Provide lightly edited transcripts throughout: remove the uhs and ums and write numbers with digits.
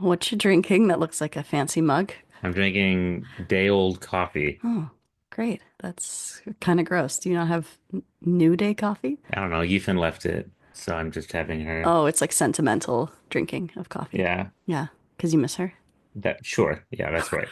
What you drinking that looks like a fancy mug? I'm drinking day old coffee. Oh, great. That's kind of gross. Do you not have New Day coffee? I don't know. Yifan left it, so I'm just having her. Oh, it's like sentimental drinking of coffee. Yeah, Yeah, because you miss her. that sure. Yeah, that's right.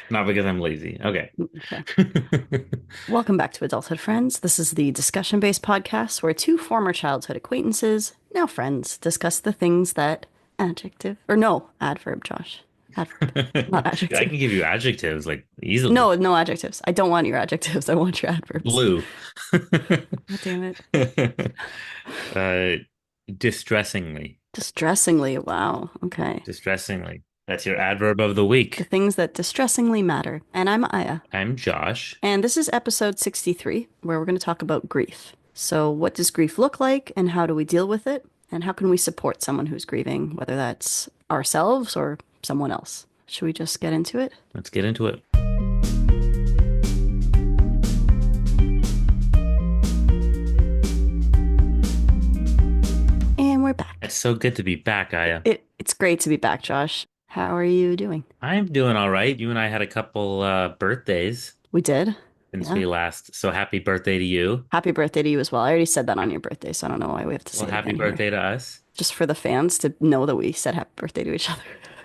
Not because I'm lazy. Okay. Okay. Welcome back to Adulthood Friends. This is the discussion-based podcast where two former childhood acquaintances, now friends, discuss the things that adjective or no, adverb, Josh. Adverb, not I adjective. can give you adjectives like easily. No, no adjectives. I don't want your adjectives. I want your adverbs. Blue. God damn it. Uh, distressingly. Distressingly. Wow. Okay. Distressingly. That's your adverb of the The week. things that distressingly matter. And I'm Aya. I'm Josh. And this is episode 63, where we're going to talk about grief. So, what does grief look like, and how do we deal with it? And how can we support someone who's grieving, whether that's ourselves or someone else? Should we just get into it? Let's get into it. And we're back. It's so good to be back, Aya. It's great to be back, Josh. How are you doing? I'm doing all right. You and I had a couple birthdays We did. since Yeah. we last. So happy birthday to you. Happy birthday to you as well. I already said that on your birthday, so I don't know why we have to Well, say it happy again here. birthday to us. Just for the fans to know that we said happy birthday to each other.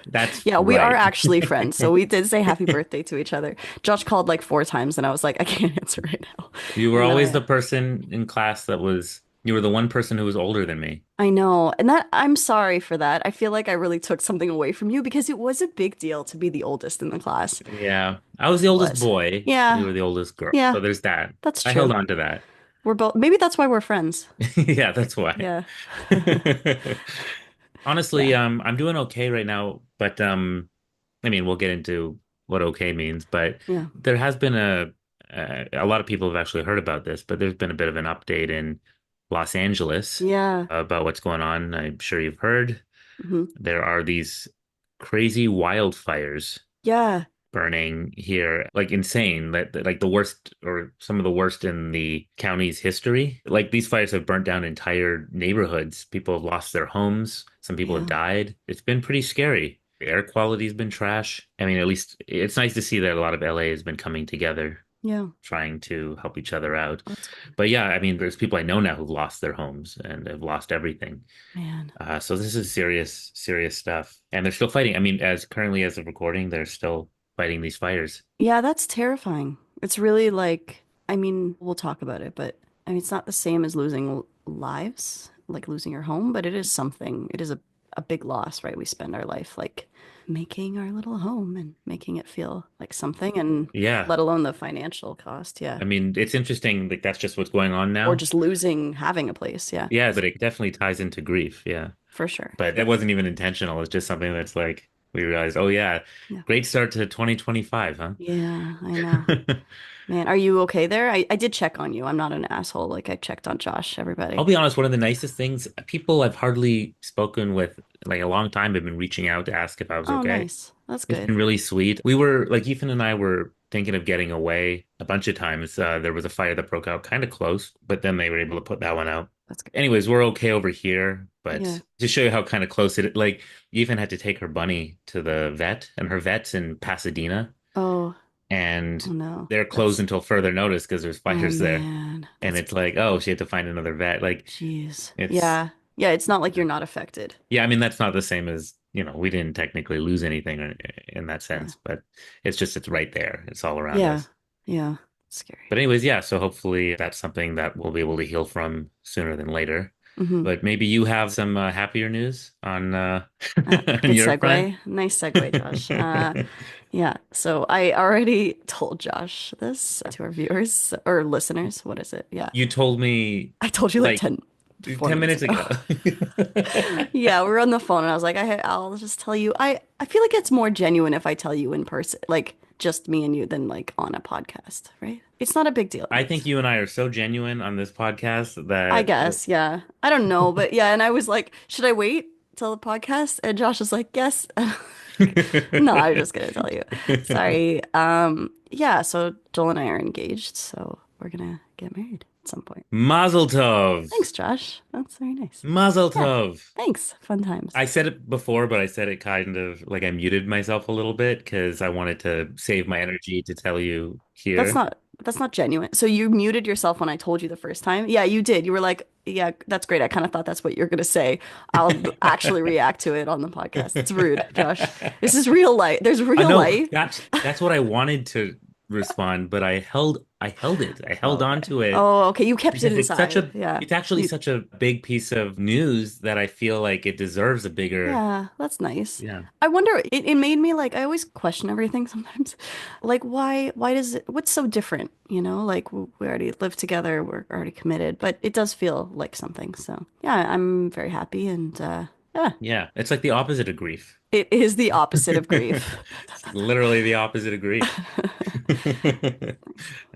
That's Yeah, we are right. actually friends. So we did say happy birthday to each other. Josh called like four times and I was like, I can't answer right now. You were And then always the person in class you were the one person who was older than me. I know. And that I'm sorry for that. I feel like I really took something away from you because it was a big deal to be the oldest in the class. Yeah. I was the It oldest was. boy. You Yeah. were the oldest girl. Yeah. So there's that. That's I held true. on to that. We're both maybe that's why we're friends. Yeah, that's why. Yeah. Honestly, Yeah. I'm doing okay right now, but I mean, we'll get into what okay means, but Yeah. there has been a lot of people have actually heard about this, but there's been a bit of an update in Los Angeles Yeah. about what's going on. I'm sure you've heard. Hmm. There are these crazy wildfires Yeah. burning here, like insane, like the worst or some of the worst in the county's history. Like these fires have burnt down entire neighborhoods. People have lost their homes. Some people have Yeah. died. It's been pretty scary. The air quality's been trash. I mean, at least it's nice to see that a lot of LA has been coming together, Yeah. trying to help each other out. That's good. But yeah, I mean, there's people I know now who've lost their homes and have lost everything. Man. So this is serious, serious stuff. And they're still fighting. I mean, as currently as of recording, they're still fighting these fires. Yeah, that's terrifying. It's really like, I mean, we'll talk about it, but I mean, it's not the same as losing lives, like losing your home, but it is something. It is a big loss, right? We spend our life like making our little home and making it feel like something, and Yeah. let alone the financial cost. Yeah. I mean, it's interesting. Like that's just what's going on Or now. just losing having a place. Yeah, Yeah, but it definitely ties into grief. Yeah. for sure. But that wasn't even intentional. It's just something that's like we realized, oh yeah, Yeah. great start to 2025, huh? Yeah, I know. Man, are you okay there? I did check on you. I'm not an asshole. Like I checked on Josh, I'll everybody. be honest, one of the nicest things, people I've hardly spoken with like a long time have been reaching out to ask if I was Oh, okay. nice. That's It's good. been really sweet. We were like Ethan and I were thinking of getting away a bunch of times. There was a fire that broke out kind of close, but then they were able to put that one out. That's good. Anyways, we're okay over here, Yeah. but to show you how kind of close it, like Ethan had to take her bunny to the vet, and her vet's in Pasadena, Oh, and oh no. they're closed That's until further notice because there's Oh fires there. man. And That's it's like, oh, she had to find another vet. Like jeez. it's Yeah. Yeah, it's not like you're not affected. yeah, I mean that's not the same as, we didn't technically lose anything in that Yeah. sense, but it's just it's right there. It's all around Yeah. us. Yeah. Scary. But anyways, yeah, so hopefully that's something that we'll be able to heal from sooner than later. Hmm. But maybe you have some happier news on on Good your front. segue. Nice segue, Josh. Yeah. So I already told Josh this to our viewers or listeners. What is it? Yeah. You told me I told you like like 10, 4 10 minutes minutes ago. ago. Yeah, we were on the phone and I was like, I'll just tell you. I feel like it's more genuine if I tell you in person, like just me and you than like on a podcast, right? It's not a big deal. I think you and I are so genuine on this podcast I that guess, yeah. I don't know, but yeah, and I was like, should I wait till the podcast? And Josh was like, yes. No, I was just gonna tell you. Sorry. Yeah, so Joel and I are engaged, so we're gonna get married. at some point. Mazel tov. Thanks, Josh. That's very nice. Mazel Yeah, tov. thanks. Fun times. I said it before, but I said it kind of like I muted myself a little bit because I wanted to save my energy to tell you That's here. not that's not genuine. So you muted yourself when I told you the first time? Yeah, you did. You were like, "Yeah, that's great. I kind of thought that's what you're gonna say. I'll actually react to it on the podcast." It's rude, Josh. This is real life. There's I real know life. that's what I wanted to respond, but I held it. I held on Okay. to it Oh, okay. You kept it because inside. Yeah. it's actually You, such a big piece of news that I feel like it deserves a bigger, yeah, that's nice. yeah. I wonder, it made me like, I always question everything sometimes. Like, why does it, what's so different? You know, like we already live together, we're already committed, but it does feel like something. So, yeah, I'm very happy and, yeah, Yeah, it's like the opposite of grief. it is the opposite of grief. It's literally the opposite of grief.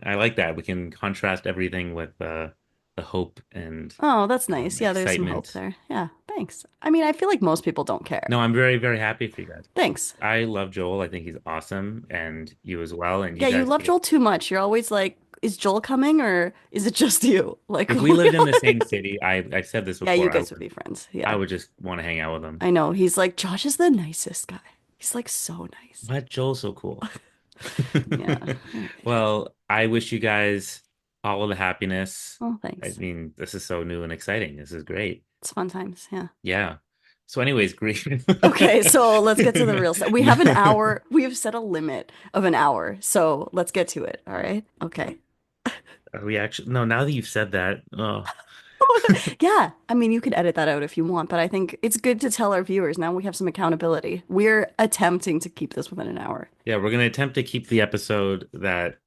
I like that. We can contrast everything with the hope and Oh, that's nice. Yeah, there's some hope excitement. there. Yeah, thanks. I mean, I feel like most people don't care. No, I'm very, very happy for you guys. Thanks. I love Joel. I think he's awesome, and you as well. And you Yeah, you guys love could, Joel too much. You're always like, is Joel coming or is it just you? Like, if we lived in the same city, I've said this yeah, you before, guys would be friends. I Yeah, would just want to hang out with him. I know. He's like, Josh is the nicest guy. He's like so nice. What? Joel's so cool. Yeah. All right. Well, I wish you guys all of the happiness. Well, I thanks. mean, this is so new and exciting. This is great. It's fun times. Yeah. Yeah. So, anyways, grief. Okay, so let's get to the real stuff. We have an hour. We have set a limit of an hour. So let's get to it. All right. Okay. Are we actually? No, now that you've said that, oh, Yeah. I mean, you could edit that out if you want, but I think it's good to tell our viewers now we have some accountability. We're attempting to keep this within an hour. yeah, we're gonna attempt to keep the episode that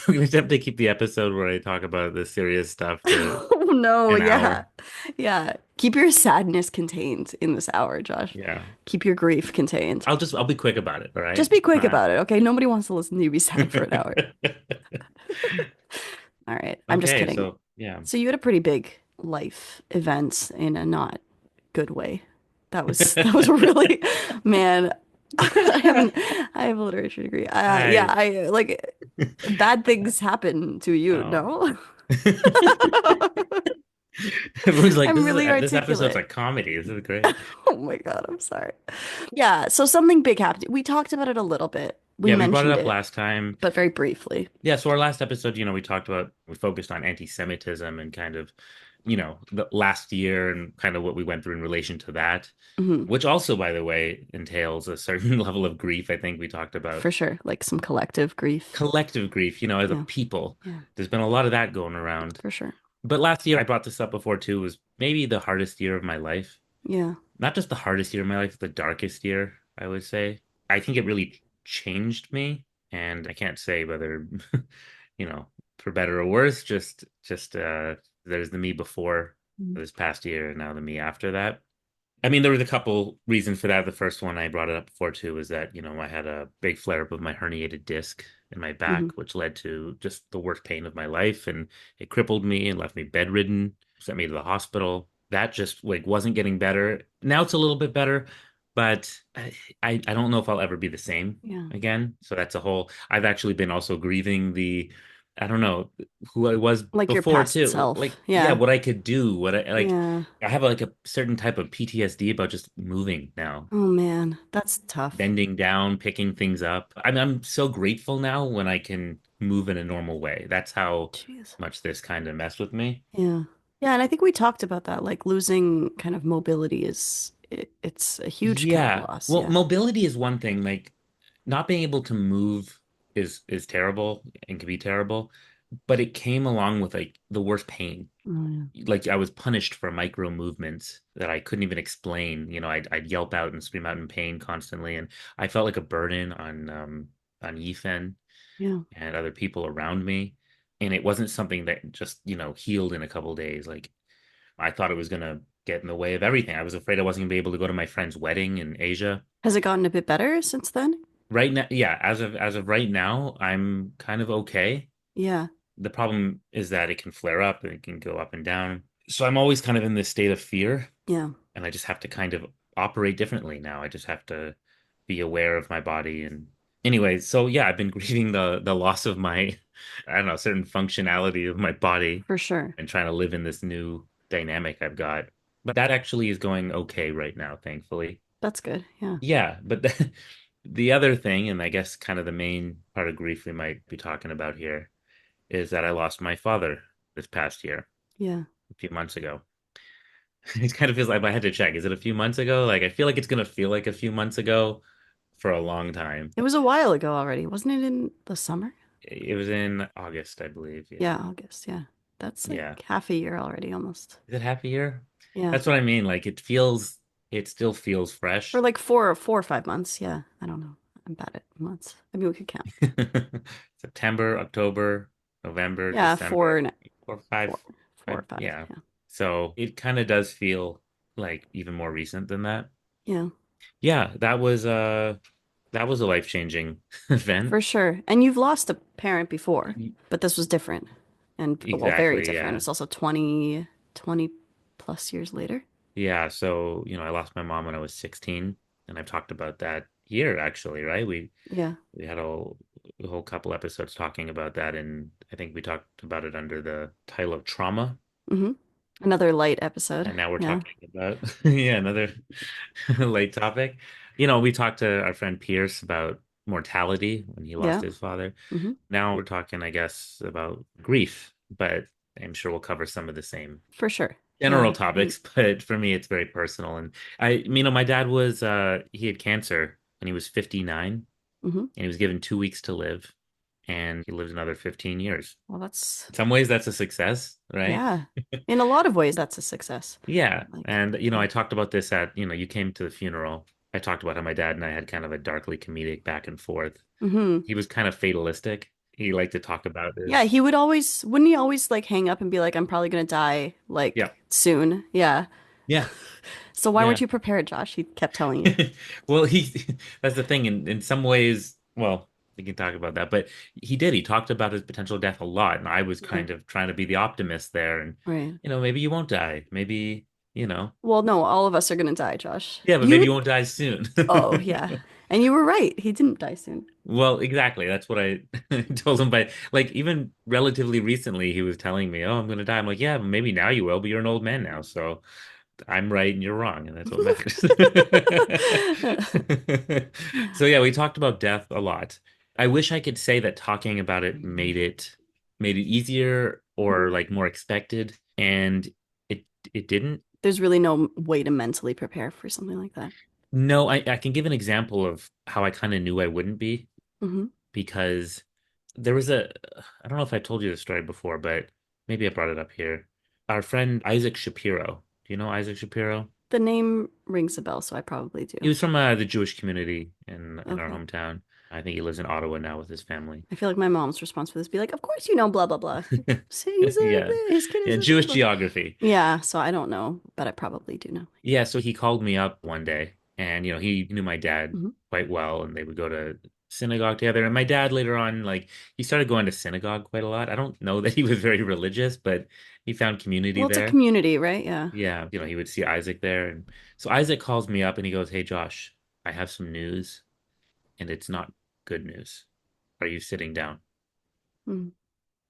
we're gonna attempt to keep the episode where I talk about the serious stuff to Oh no, an yeah. hour. Yeah. Keep your sadness contained in this hour, Josh. Yeah, Keep your grief contained. I'll be quick about it. All right. Just be quick about it, okay? Nobody wants to listen to you be sad for an hour. All right. I'm just Okay, kidding. so yeah. So you had a pretty big life event in a not good way. That was really, man. I have a literature degree. Yeah, I I like bad things happen to you, oh. no? Everyone's like, I'm really this episode's a articulate. comedy. This is great. Oh my God, I'm sorry. Yeah, so something big happened. We talked about it a little bit. We Yeah, we brought it mentioned up it, last time. but very briefly. Yeah, so our last episode, we focused on anti-Semitism and kind of, the last year and kind of what we went through in relation to that, Hmm. which also, by the way, entails a certain level of grief. I think we talked about For sure. Like some collective grief. collective grief, as a Yeah, people. yeah, There's been a lot of that going around. for sure. But last year, I brought this up before too, was maybe the hardest year of my life. Yeah. Not just the hardest year of my life, the darkest year, I would say. I think it really changed me, and I can't say whether, you know, for better or worse, just there's the me before Mm. this past year and now the me after that. I mean, there was a couple reasons for that. The first one I brought it up before too was that, I had a big flare up of my herniated disc in my Hmm. back, which led to just the worst pain of my life. And it crippled me and left me bedridden, sent me to the hospital. That just like wasn't getting better. Now it's a little bit better, but I don't know if I'll ever be the same Yeah. again. So that's a whole, I've actually been also grieving I don't know, who I was Like your before past too. self. Like, yeah, Yeah. what I could do, what I like. Yeah. I have like a certain type of PTSD about just moving now, Oh man, that's tough. bending down, picking things up. I'm so grateful now when I can move in a normal way. That's how Jeez. much this kind of messed with me. Yeah. Yeah, and I think we talked about that. Like losing kind of mobility it's a huge kind of Yeah. loss. Well, Yeah. mobility is one thing. Like not being able to move is terrible and can be terrible, but it came along with like the worst pain. Oh yeah. Like I was punished for micro movements that I couldn't even explain. I'd yelp out and scream out in pain constantly, and I felt like a burden on Yifen Yeah. and other people around me. And it wasn't something that just, healed in a couple days. Like I thought it was gonna get in the way of everything. I was afraid I wasn't gonna be able to go to my friend's wedding in Asia. Has it gotten a bit better since then? Right now, yeah, as of right now, I'm kind of okay. Yeah. The problem is that it can flare up and it can go up and down. So I'm always kind of in this state of fear, Yeah. and I just have to kind of operate differently now. I just have to be aware of my body and anyway, so yeah, I've been grieving the loss of my, I don't know, certain functionality of my body For sure. and trying to live in this new dynamic I've got. But that actually is going okay right now, thankfully. That's good. Yeah. Yeah, but the other thing, and I guess kind of the main part of grief we might be talking about here, is that I lost my father this past year, Yeah. a few months ago. It kind of feels like I had to check. Is it a few months ago? Like I feel like it's gonna feel like a few months ago for a long time. It was a while ago already. Wasn't it in the summer? It was in August, I believe. Yeah. Yeah, August. Yeah. That's like Yeah. half a year already almost. Is it happy year? Yeah. That's what I mean. Like it still feels Or fresh. like 4 or 5 months. Yeah. I don't know. I'm bad at months. I mean, we could count. September, October, November, Yeah, December, or four, four or five. yeah. Yeah. So it kind of does feel like even more recent than that. Yeah, Yeah, that was a life-changing event. for sure. And you've lost a parent before, but this was different. And well, very Exactly, different. yeah. It's also 20 plus years later. Yeah, so, I lost my mom when I was 16, and I've talked about that here actually, right? Yeah. We had a whole couple episodes talking about that, and I think we talked about it under the title of trauma. hmm Another light episode. And now we're Yeah. talking about yeah, another late topic. We talked to our friend Pierce about mortality when he lost Yeah. his father. hmm Now we're talking, I guess, about grief, but I'm sure we'll cover some of the same For sure. general Yeah. And topics, but for me it's very personal. And my dad was he had cancer when he was 59 and hmm he was given 2 weeks to live and he lived another 15 years. well, that's In some ways that's a success, right? yeah. In a lot of ways, that's a success. Yeah. Like, And yeah. I talked about this at, you came to the funeral. I talked about how my dad and I had kind of a darkly comedic back and forth. hmm He was kind of fatalistic. He liked to talk about Yeah, his he would always, wouldn't he always like hang up and be like, I'm probably gonna die yeah. like soon. Yeah. Yeah. So why Yeah. weren't you prepared, Josh? He kept telling you. Well, that's the thing. In some ways, well, we can talk about that, but he did. He talked about his potential death a lot, and I was Yeah. kind of trying to be the optimist there. And Right. maybe you won't die. Maybe, you know, Well, no, all of us are gonna die, Josh. yeah, but maybe You, you won't die soon. oh yeah. And you were right. He didn't die soon. Well, exactly. That's what I told him. But like even relatively recently, he was telling me, "Oh, I'm going to die." I'm like, "Yeah, maybe now you will, but you're an old man now, so I'm right and you're wrong, and that's what matters." So yeah, we talked about death a lot. I wish I could say that talking about it made it easier or like more expected, and it it didn't. There's really no way to mentally prepare for something like that. No, I can give an example of how I kind of knew I wouldn't be hmm because there was I don't know if I told you this story before, but maybe I brought it up here. Our friend Isaac Shapiro. Do you know Isaac Shapiro? The name rings a bell, so I probably He do. was from the Jewish community in our Okay. hometown. I think he lives in Ottawa now with his family. I feel like my mom's response for this be like, of course you know blah blah blah. So he's Yeah. his kid Yeah, is a blah Jewish blah. geography. Yeah, so I don't know, but I probably do know. Yeah, so he called me up one day and he knew my dad hmm quite well and they would go to synagogue together. And my dad later on, like he started going to synagogue quite a lot. I don't know that he was very religious, but he found community Well, it's a there. community, right? Yeah. Yeah, he would see Isaac there. And so Isaac calls me up and he goes, "Hey Josh, I have some news and it's not good news. Are you sitting down?" Mm.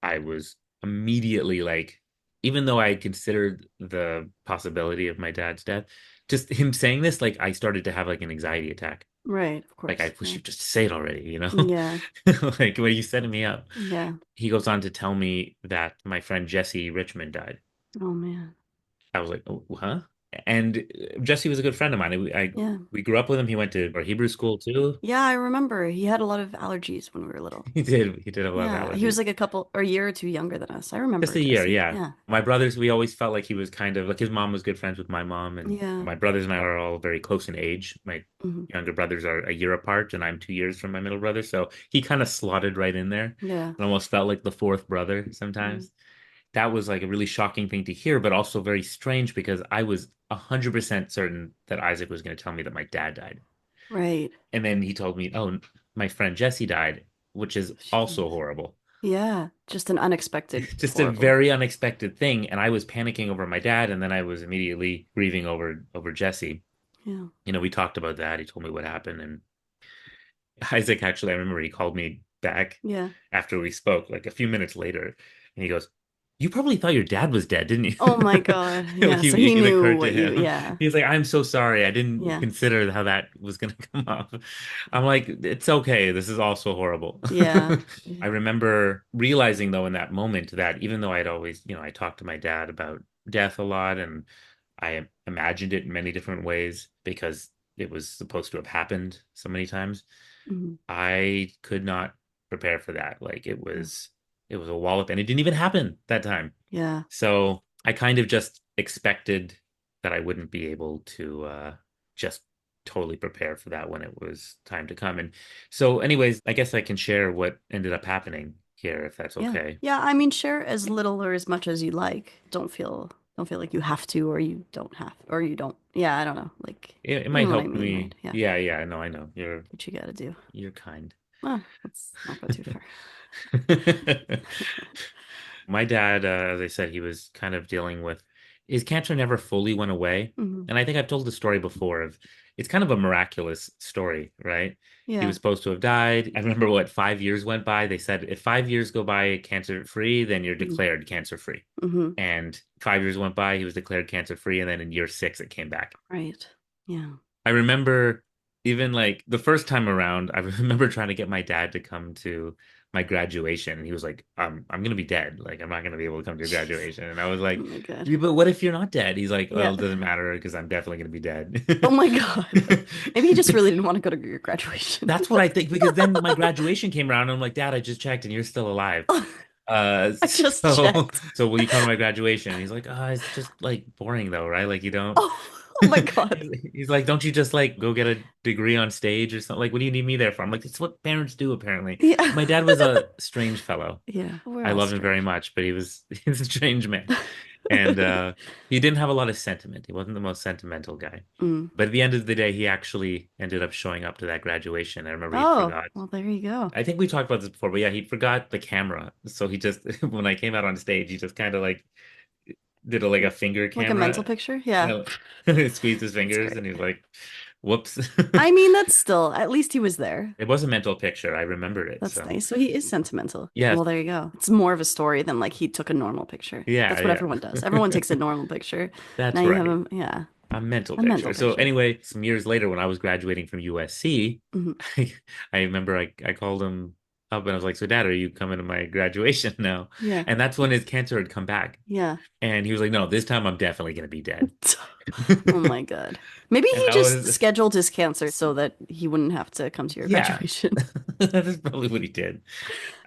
I was immediately like, even though I considered the possibility of my dad's death, just him saying this, like I started to have like an anxiety attack. Right, of Like I course. wish Yeah. you'd just say it already, you know? Yeah. Like when you setting me up. Yeah. He goes on to tell me that my friend Jesse Richmond died. Oh man. I was like, oh, huh? And Jesse was a good friend of mine. Yeah. We grew up with him. He went to our Hebrew school too. Yeah, I remember he had a lot of allergies when we were little. He did have a lot of Yeah, he was allergies. like a couple or a year or two younger than us. I Just remember a year, Jesse. yeah. Yeah. My brothers, we always felt like he was kind of like his mom was good friends with my mom, and Yeah. my brothers and I are all very close in age. My hmm younger brothers are a year apart, and I'm 2 years from my middle brother. So he kind of slotted right in there Yeah. and almost felt like the fourth brother Mm. sometimes. That was like a really shocking thing to hear, but also very strange because I was 100% certain that Isaac was going to tell me that my dad died. Right. And then he told me, oh, my friend Jesse died, which is also Jeez. horrible. Yeah, just an unexpected Just a horrible. very unexpected thing. And I was panicking over my dad, and then I was immediately grieving over Jesse. Yeah. We talked about that. He told me what happened, and Isaac, actually, I remember he called me back Yeah. after we spoke, like a few minutes later, and he goes, "You probably thought your dad was dead, didn't you?" Oh my God. Yeah. So he It knew occurred to what you, him. yeah. He's like, "I'm so sorry. I didn't Yeah. consider how that was going to come off." I'm like, "It's okay. This is also horrible." Yeah. I Yeah. remember realizing, though, in that moment that even though I'd always, I talked to my dad about death a lot, and I imagined it in many different ways because it was supposed to have happened so many times. Mhm. I could not prepare for that. Like Yeah. it was a wallop and it didn't even happen that time. Yeah. So I kind of just expected that I wouldn't be able to just totally prepare for that when it was time to come. And so anyways, I guess I can share what ended up happening here if that's Yeah. okay. Yeah. I mean, share as little or as much as you like. Don't feel like you have to or you don't have or you don't. Yeah, I don't know. Like, It you know might what I help mean, right? me. Yeah. Yeah, yeah, no, I know. What you gotta do. You're kind. Well, let's not go too far. My dad, as I said, he was kind of dealing with his cancer never fully went away. Hmm. And I think I've told the story before of it's kind of a miraculous story, right? He was Yeah. supposed to have died. I remember what 5 years went by. They said if 5 years go by cancer free, then you're Hmm. declared cancer free. Hmm. And 5 years went by, he was declared cancer free. And then in year six, it came back. Right. Yeah. I remember even like the first time around, I remember trying to get my dad to come to my graduation, and he was like, I'm gonna be dead. Like, I'm not gonna be able to come to your Jeez. graduation." And I was Oh like, my God. "Yeah, but what if you're not dead?" He's like, Yeah. "Well, it doesn't matter because I'm definitely gonna be Oh dead." my God. Maybe he just really didn't want to go to your graduation. That's what I think because then my graduation came around and I'm like, "Dad, I just checked and you're still alive." I just So checked. so will you come to my graduation? And he's like, "Oh, it's just like boring though, right? Like you don't." Oh my God. He's like, "Don't you just like go get a degree on stage or something? Like, what do you need me there for?" I'm like, "It's what parents do, apparently." Yeah. My dad was a strange fellow. Yeah. We're I all loved him very strange. much, but he's a strange man. And he didn't have a lot of sentiment. He wasn't the most sentimental guy. Mm. But at the end of the day, he actually ended up showing up to that graduation. I remember he'd Oh, forgot. well, there you go. I think we talked about this before, but yeah, he forgot the camera. So he just, when I came out on stage, he just kind of like did like a finger Like a mental camera, picture? you Yeah. know, squeezed his That's fingers, and great. he's like, "Whoops." I mean, that's still, at least he was there. It was a mental picture. I remembered it. That's So nice. So he is sentimental. yes, Well, there you go. It's more of a story than like he took a normal picture. yeah, That's what yeah, everyone does. Everyone takes a normal picture. Now that's you have right. a, yeah, A mental a mental picture. So picture. anyway, some years later, when I was graduating from USC, Hmm. I remember I called him up and I was like, "So, Dad, are you coming to my graduation now?" Yeah. And that's when his cancer had come back, Yeah. and he was like, "No, this time I'm definitely gonna be dead." Oh my God. Maybe And he I just was, scheduled his cancer so that he wouldn't have to come to your yeah, graduation. that's probably what he did.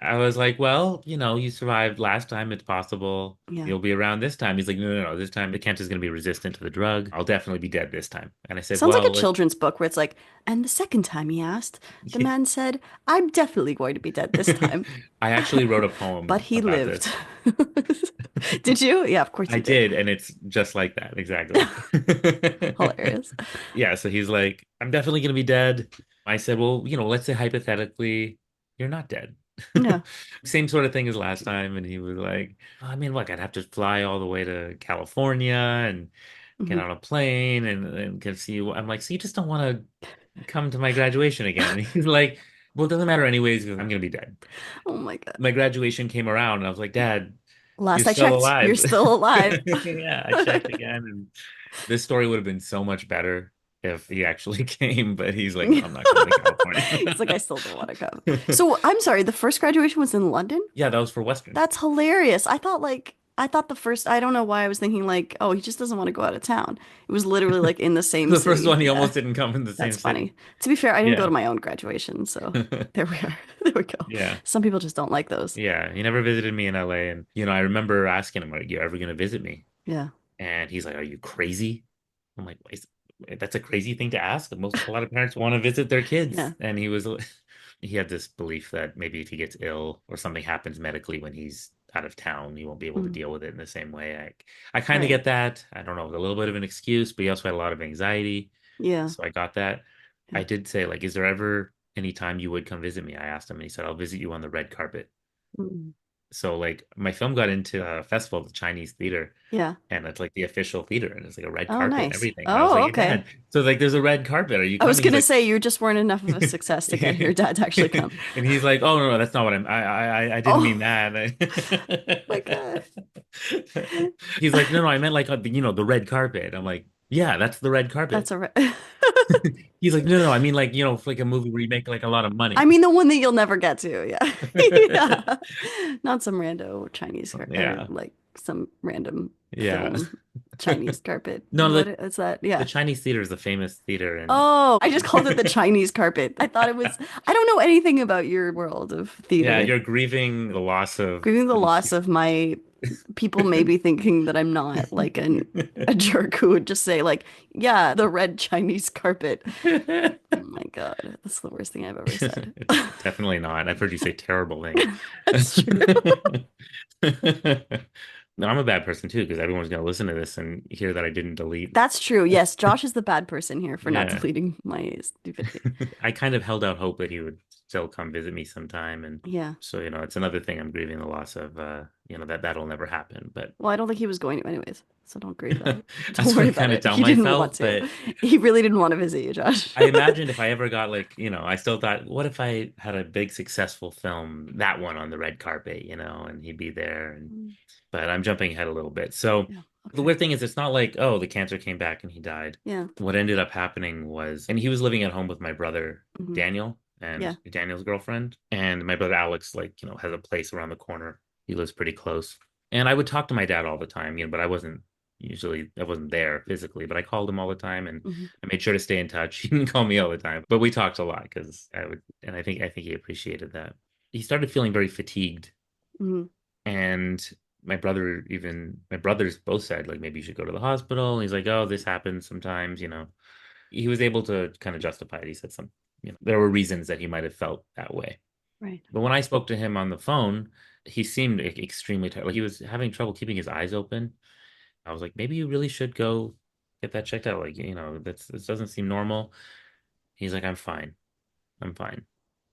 I was like, "Well, you survived last time. It's possible Yeah. you'll be around this time." He's like, "No, no, no. This time the cancer's gonna be resistant to the drug. I'll definitely be dead this time." And I said, Sounds like a "Well, children's book where it's like, and the second time he asked, the man said, I'm definitely going to be dead this time. I actually wrote a But poem he about lived. this. Did you? Yeah, of course I you did. did, and it's just like that, exactly. Hilarious. Yeah, so he's like, "I'm definitely gonna be dead." I said, "Well, let's say hypothetically, you're not dead." Yeah. Same sort of thing as last time, and he was like, "I mean, look, I'd have to fly all the way to California and get Hmm. on a plane and can see you." I'm like, "So you just don't want to come to my graduation again?" And he's like, "Well, it doesn't matter anyways because I'm gonna be dead." Oh my God. My graduation came around, and I was like, "Dad, you're Last I still checked, you're alive." still alive. Yeah, I checked again, and this story would have been so much better if he actually came, but he's like, "No, I'm not coming to It's like, I California." still don't want to come. So I'm sorry, the first graduation was in London? Yeah, that was for Western. That's hilarious. I thought the first, I don't know why I was thinking like, oh, he just doesn't want to go out of town. It was literally like in the same The first city. one, he Yeah. almost didn't come in the same That's city. funny. To be fair, I didn't go Yeah. to my own graduation, so there we are. There we go. Yeah. Some people just don't like those. Yeah. He never visited me in LA. And, I remember asking him, "Are you ever going to visit me?" Yeah. And he's like, "Are you crazy?" I'm like, That's a crazy thing to ask. A lot of parents want to visit their kids." Yeah. And he had this belief that maybe if he gets ill or something happens medically when he's out of town, he won't be able to Mm. deal with it in the same way. I kind of Right. get that. I don't know, a little bit of an excuse, but he also had a lot of anxiety. Yeah. So I got that. Yeah. I did say, like, "Is there ever any time you would come visit me?" I asked him, and he said, "I'll visit you on the red carpet." Mm. So like my film got into a festival, the Chinese theater, Yeah. and it's like the official theater, and it's like a red Oh, carpet and nice. everything. And I was like, Oh, "Hey, okay. Dad, so like there's a red carpet. Are you I was coming?" He's gonna like, say you just weren't enough of a success to get your dad to actually come. and he's like, "Oh no, no, that's not what I didn't mean Oh my that." God. He's like, "No, no, I meant like the red carpet." I'm like, "Yeah, that's the red That's carpet." a re He's like, "No, no, I mean like like a movie where you make like a lot of I money." mean the one that you'll never get to, yeah. Yeah. Not some rando Chinese car or Yeah, like some random yeah. film Chinese carpet. No, What is that? the Yeah. Chinese theater is a famous theater, and Oh, I just called it the Chinese carpet. I thought it was, I don't know anything about your world of yeah, theater. you're grieving the loss of Grieving the the loss of my people maybe thinking that I'm not like a jerk who would just say like, yeah, the red Chinese carpet. Oh my God, that's the worst thing I've ever said. It's definitely not. I've heard you say terrible things. That's true. No, I'm a bad person too, because everyone's going to listen to this and hear that I didn't delete. That's true. Yes, Josh is the bad person here for not Yeah. deleting my stupidity. I kind of held out hope that he would still come visit me sometime. And Yeah. so, it's another thing I'm grieving the loss of, that'll never happen. But Well, I don't think he was going to anyways, so don't grieve that. Don't that's what worry I about kind of it. tell He didn't want myself. to. But He really didn't want to visit you, Josh. I imagined if I ever got like, I still thought, what if I had a big successful film, that one on the red carpet, and he'd be there. Mm, But I'm jumping ahead a little bit. So yeah. the Okay. weird thing is, it's not like, oh, the cancer came back and he died. Yeah. What ended up happening was, and he was living at home with my brother, Hmm. Daniel, and Yeah. Daniel's girlfriend. And my brother Alex, like, has a place around the corner. He lives pretty close. And I would talk to my dad all the time, but I wasn't there physically, but I called him all the time and Hmm. I made sure to stay in touch. He didn't call me all the time, but we talked a lot because and I think he appreciated that. He started feeling very fatigued, Hmm. and my brothers both said, like, maybe you should go to the hospital. And he's like, oh, this happens sometimes. He was able to kind of justify it. He said there were reasons that he might have felt that way. Right. But when I spoke to him on the phone, he seemed extremely tired. Like he was having trouble keeping his eyes open. I was like, maybe you really should go get that checked out. Like, this doesn't seem normal. He's like, I'm fine. I'm fine.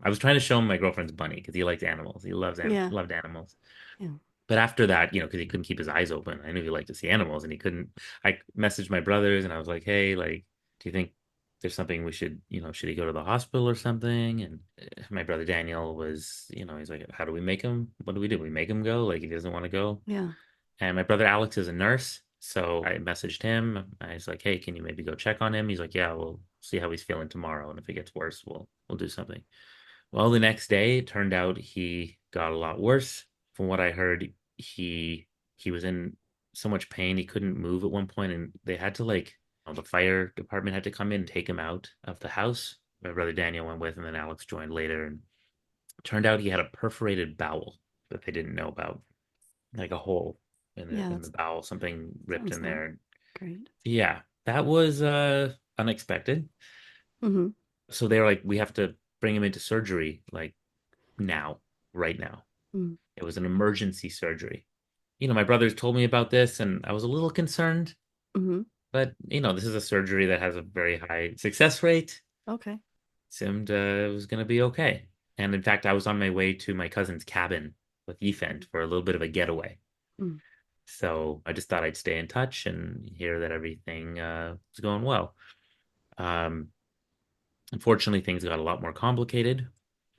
I was trying to show him my girlfriend's bunny because he liked animals. He Yeah. loved animals. Yeah. But after that, because he couldn't keep his eyes open, I knew he liked to see animals and he couldn't. I messaged my brothers and I was like, hey, like, do you think there's something we should he go to the hospital or something? And my brother Daniel was, he's like, how do we make him? What do we do? We make him go? Like, he doesn't want to go. Yeah. And my brother Alex is a nurse. So I messaged him. I was like, hey, can you maybe go check on him? He's like, yeah, we'll see how he's feeling tomorrow. And if it gets worse, we'll do something. Well, the next day, it turned out he got a lot worse. From what I heard, he was in so much pain he couldn't move at one point, and they had to the fire department had to come in and take him out of the house. My brother Daniel went with, and then Alex joined later. And it turned out he had a perforated bowel that they didn't know about, like a hole Yeah. in the That bowel, something ripped sounds in not there. great. Yeah, that was unexpected. Hmm. So they were like, we have to bring him into surgery like now, right now. Mm. It was an emergency surgery. My brothers told me about this and I was a little concerned, Hmm. but this is a surgery that has a very high success rate. Okay. Seemed it was going to be okay. And in fact, I was on my way to my cousin's cabin with Ethan for a little bit of a getaway. Mm. So I just thought I'd stay in touch and hear that everything was going well. Um, Unfortunately, things got a lot more complicated.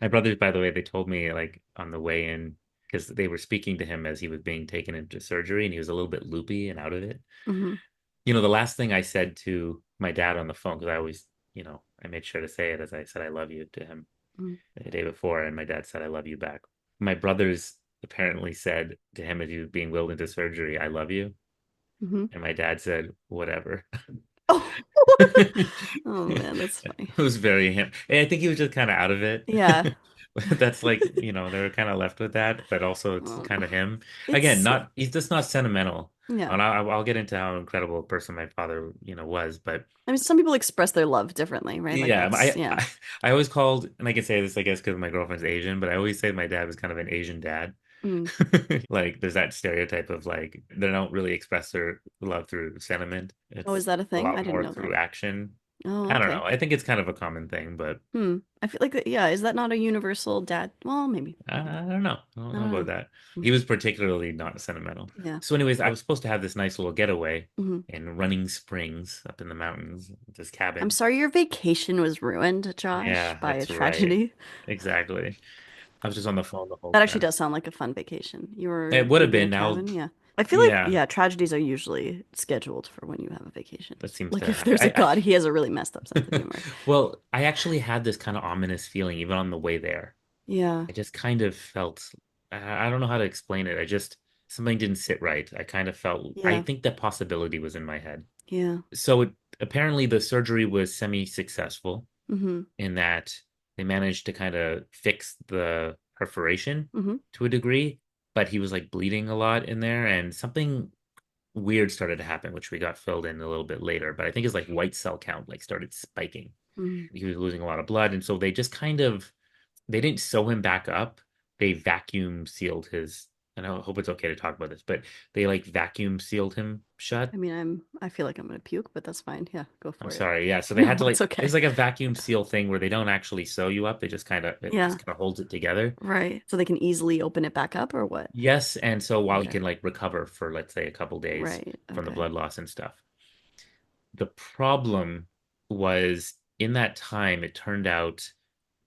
My brothers, by the way, they told me like on the way in because they were speaking to him as he was being taken into surgery and he was a little bit loopy and out of it. Hmm. The last thing I said to my dad on the phone, because I always, I made sure to say it as I said I love you to him Mm. the day before, and my dad said I love you back. My brothers apparently said to him as he was being wheeled into surgery, I love you. Hmm. And my dad said, whatever. Oh. Oh man, that's It funny. was very him. And I think he was just kind of out of it. Yeah. That's like, they were kind of left with that, but also it's Um, kind of him. Again, it's not he's just not sentimental. yeah. And I'll get into how incredible a person my father, was, but I mean, some people express their love differently, right? Like yeah, that's yeah. I always called, and I can say this, I guess, because my girlfriend's Asian, but I always say my dad was kind of an Asian dad. Mm. Like, there's that stereotype of like they don't really express their love through sentiment. Oh, is It's that a a thing? I lot didn't more know that. through action. Oh, I don't know. okay. I think it's kind of a common thing, but I feel like yeah, is that not a universal dad? Well, maybe, maybe I not. don't know. I don't I know don't about know. that. Mm. He was particularly not sentimental. Yeah. So, anyways, I was supposed to have this nice little getaway Hmm. in Running Springs up in the mountains, this I'm cabin. sorry your vacation was ruined, Josh, Yeah, by a that's right. tragedy. Exactly. I was just on the phone the whole That actually time. does sound like a fun vacation. You were It would have in a been now. cabin, yeah. I feel like, Yeah, yeah, tragedies are usually scheduled for when you have a vacation. that seems Like to if happen. there's a God, he has a really messed up sense of humor. Well, I actually had this kind of ominous feeling even on the way there. Yeah, I just kind of felt, I don't know how to explain it. I just, something didn't sit right. I kind of felt, I yeah, think that possibility was in my head. yeah. So apparently the surgery was semi-successful Mm-hmm. in that they managed to kind of fix the perforation Mm-hmm. to a degree, but he was like bleeding a lot in there and something weird started to happen, which we got filled in a little bit later. But I think his like white cell count like started spiking. Mm-hmm. He was losing a lot of blood, and so they just kind of they didn't sew him back up. They vacuum sealed his. And I hope it's okay to talk about this, but they like vacuum sealed him shut. I feel like I'm gonna puke, but that's fine. Yeah, go I'm for it. sorry. Yeah. So they had No, to it's like, it's okay. like a vacuum seal thing where they don't actually sew you up. They just kind of, it Yeah, just kind of holds it together. right. So they can easily open it back up or what? Yes. And so while he Okay. can like recover for, let's say, a couple days Right. from the Okay. blood loss and stuff. The problem was in that time, it turned out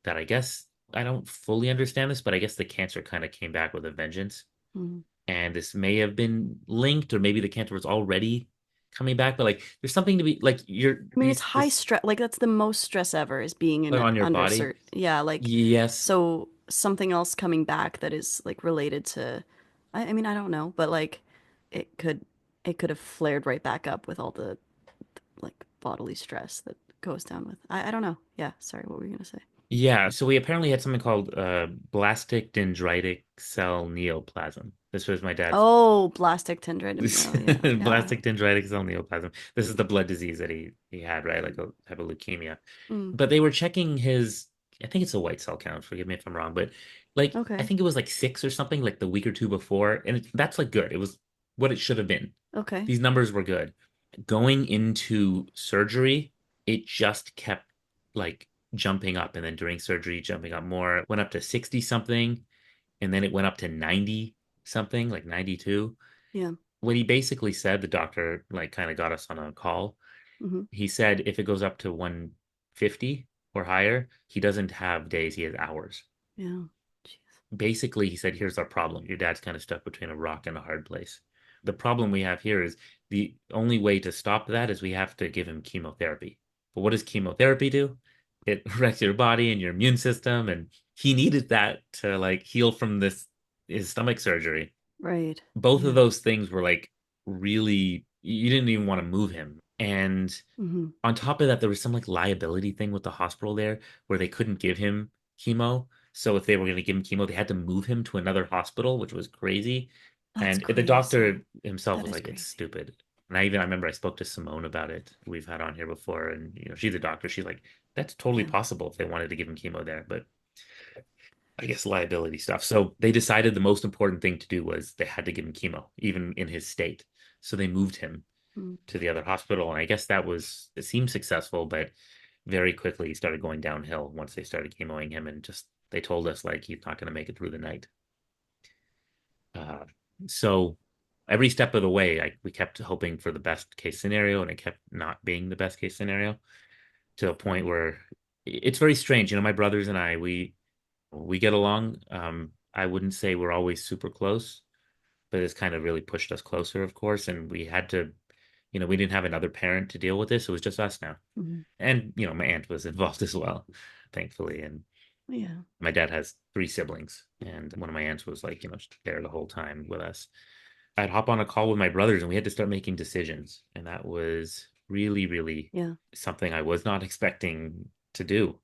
that I guess I don't fully understand this, but I guess the cancer kind of came back with a vengeance. Mm. And this may have been linked, or maybe the cancer was already coming back. But like, there's something to be like, you're I mean, it's these, high this, stress. Like that's the most stress ever is being like in on your under body. cert. Yeah, like Yes. so something else coming back that is like related to. I mean, I don't know, but like it could it could have flared right back up with all the like bodily stress that goes down with. I don't know. Yeah. Sorry. What were you gonna say? Yeah. So we apparently had something called blastic dendritic cell neoplasm. This was my dad's Oh, blastic tendritis. Oh, yeah. Yeah. blastic dendritic cell neoplasm. This is the blood disease that he had, right? Like a type of leukemia. Mm. But they were checking his, I think it's a white cell count. Forgive me if I'm wrong, but like I Okay. think it was like six or something, like the week or two before, and that's like good. It was what it should have been. Okay. These numbers were good. Going into surgery, it just kept like jumping up, and then during surgery, jumping up more. It went up to 60 something, and then it went up to 90 something, like 92. Yeah. What he basically said, the doctor like kind of got us on a call. Hmm. He said if it goes up to 150 or higher, he doesn't have days, he has hours. Yeah. Jeez. Basically, he said, here's our problem. Your dad's kind of stuck between a rock and a hard place. The problem we have here is the only way to stop that is we have to give him chemotherapy. But what does chemotherapy do? It wrecks your body and your immune system. And he needed that to like heal from this his stomach surgery. Right. Both of Yeah. those things were like really, you didn't even want to move him. And Hmm. on top of that, there was some like liability thing with the hospital there where they couldn't give him chemo. So if they were going to give him chemo, they had to move him to another hospital, which was crazy. That's And the crazy. doctor himself That was is like, "It's crazy. stupid." And I remember I spoke to Simone about it. We've had on here before, and she's a doctor. She's like, "That's totally Yeah. possible if they wanted to give him chemo there." But I guess liability stuff. So they decided the most important thing to do was they had to give him chemo, even in his state. So they moved him Mm. to the other hospital. And I guess that was, it seemed successful, but very quickly he started going downhill once they started chemoing him. And just, they told us like he's not going to make it through the night. Uh, so every step of the way, we kept hoping for the best case scenario, and it kept not being the best case scenario to a point where it's very strange. My brothers and I, we get along. I wouldn't say we're always super close, but it's kind of really pushed us closer, of course. And we had to, we didn't have another parent to deal with this. It was just us now. Hmm. And, my aunt was involved as well, thankfully. And Yeah. my dad has three siblings, and one of my aunts was like, there the whole time with us. I'd hop on a call with my brothers and we had to start making decisions. And that was really, really Yeah. something I was not expecting to do,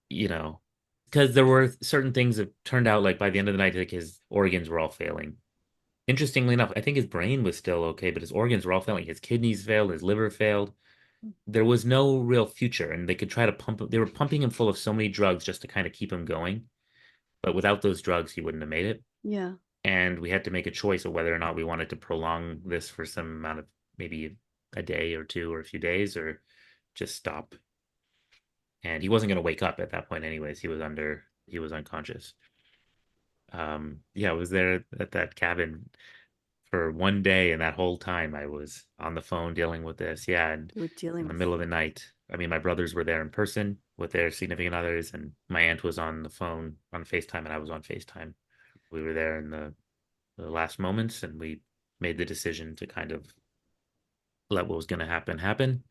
you know, because there were certain things that turned out like by the end of the night, like his organs were all failing. Interestingly enough, I think his brain was still okay, but his organs were all failing. His kidneys failed, his liver failed. There was no real future, and they could try to pump him. They were pumping him full of so many drugs just to kind of keep him going. But without those drugs, he wouldn't have made it. Yeah. And we had to make a choice of whether or not we wanted to prolong this for some amount of maybe a day or two or a few days, or just stop. And he wasn't going to wake up at that point anyways. He was unconscious. Yeah, I was there at that cabin for one day, and that whole time I was on the phone dealing with this. Yeah, and You were dealing in the with. middle of the night, I mean, my brothers were there in person with their significant others, and my aunt was on the phone on FaceTime, and I was on FaceTime. We were there in the last moments, and we made the decision to kind of let what was going to happen happen.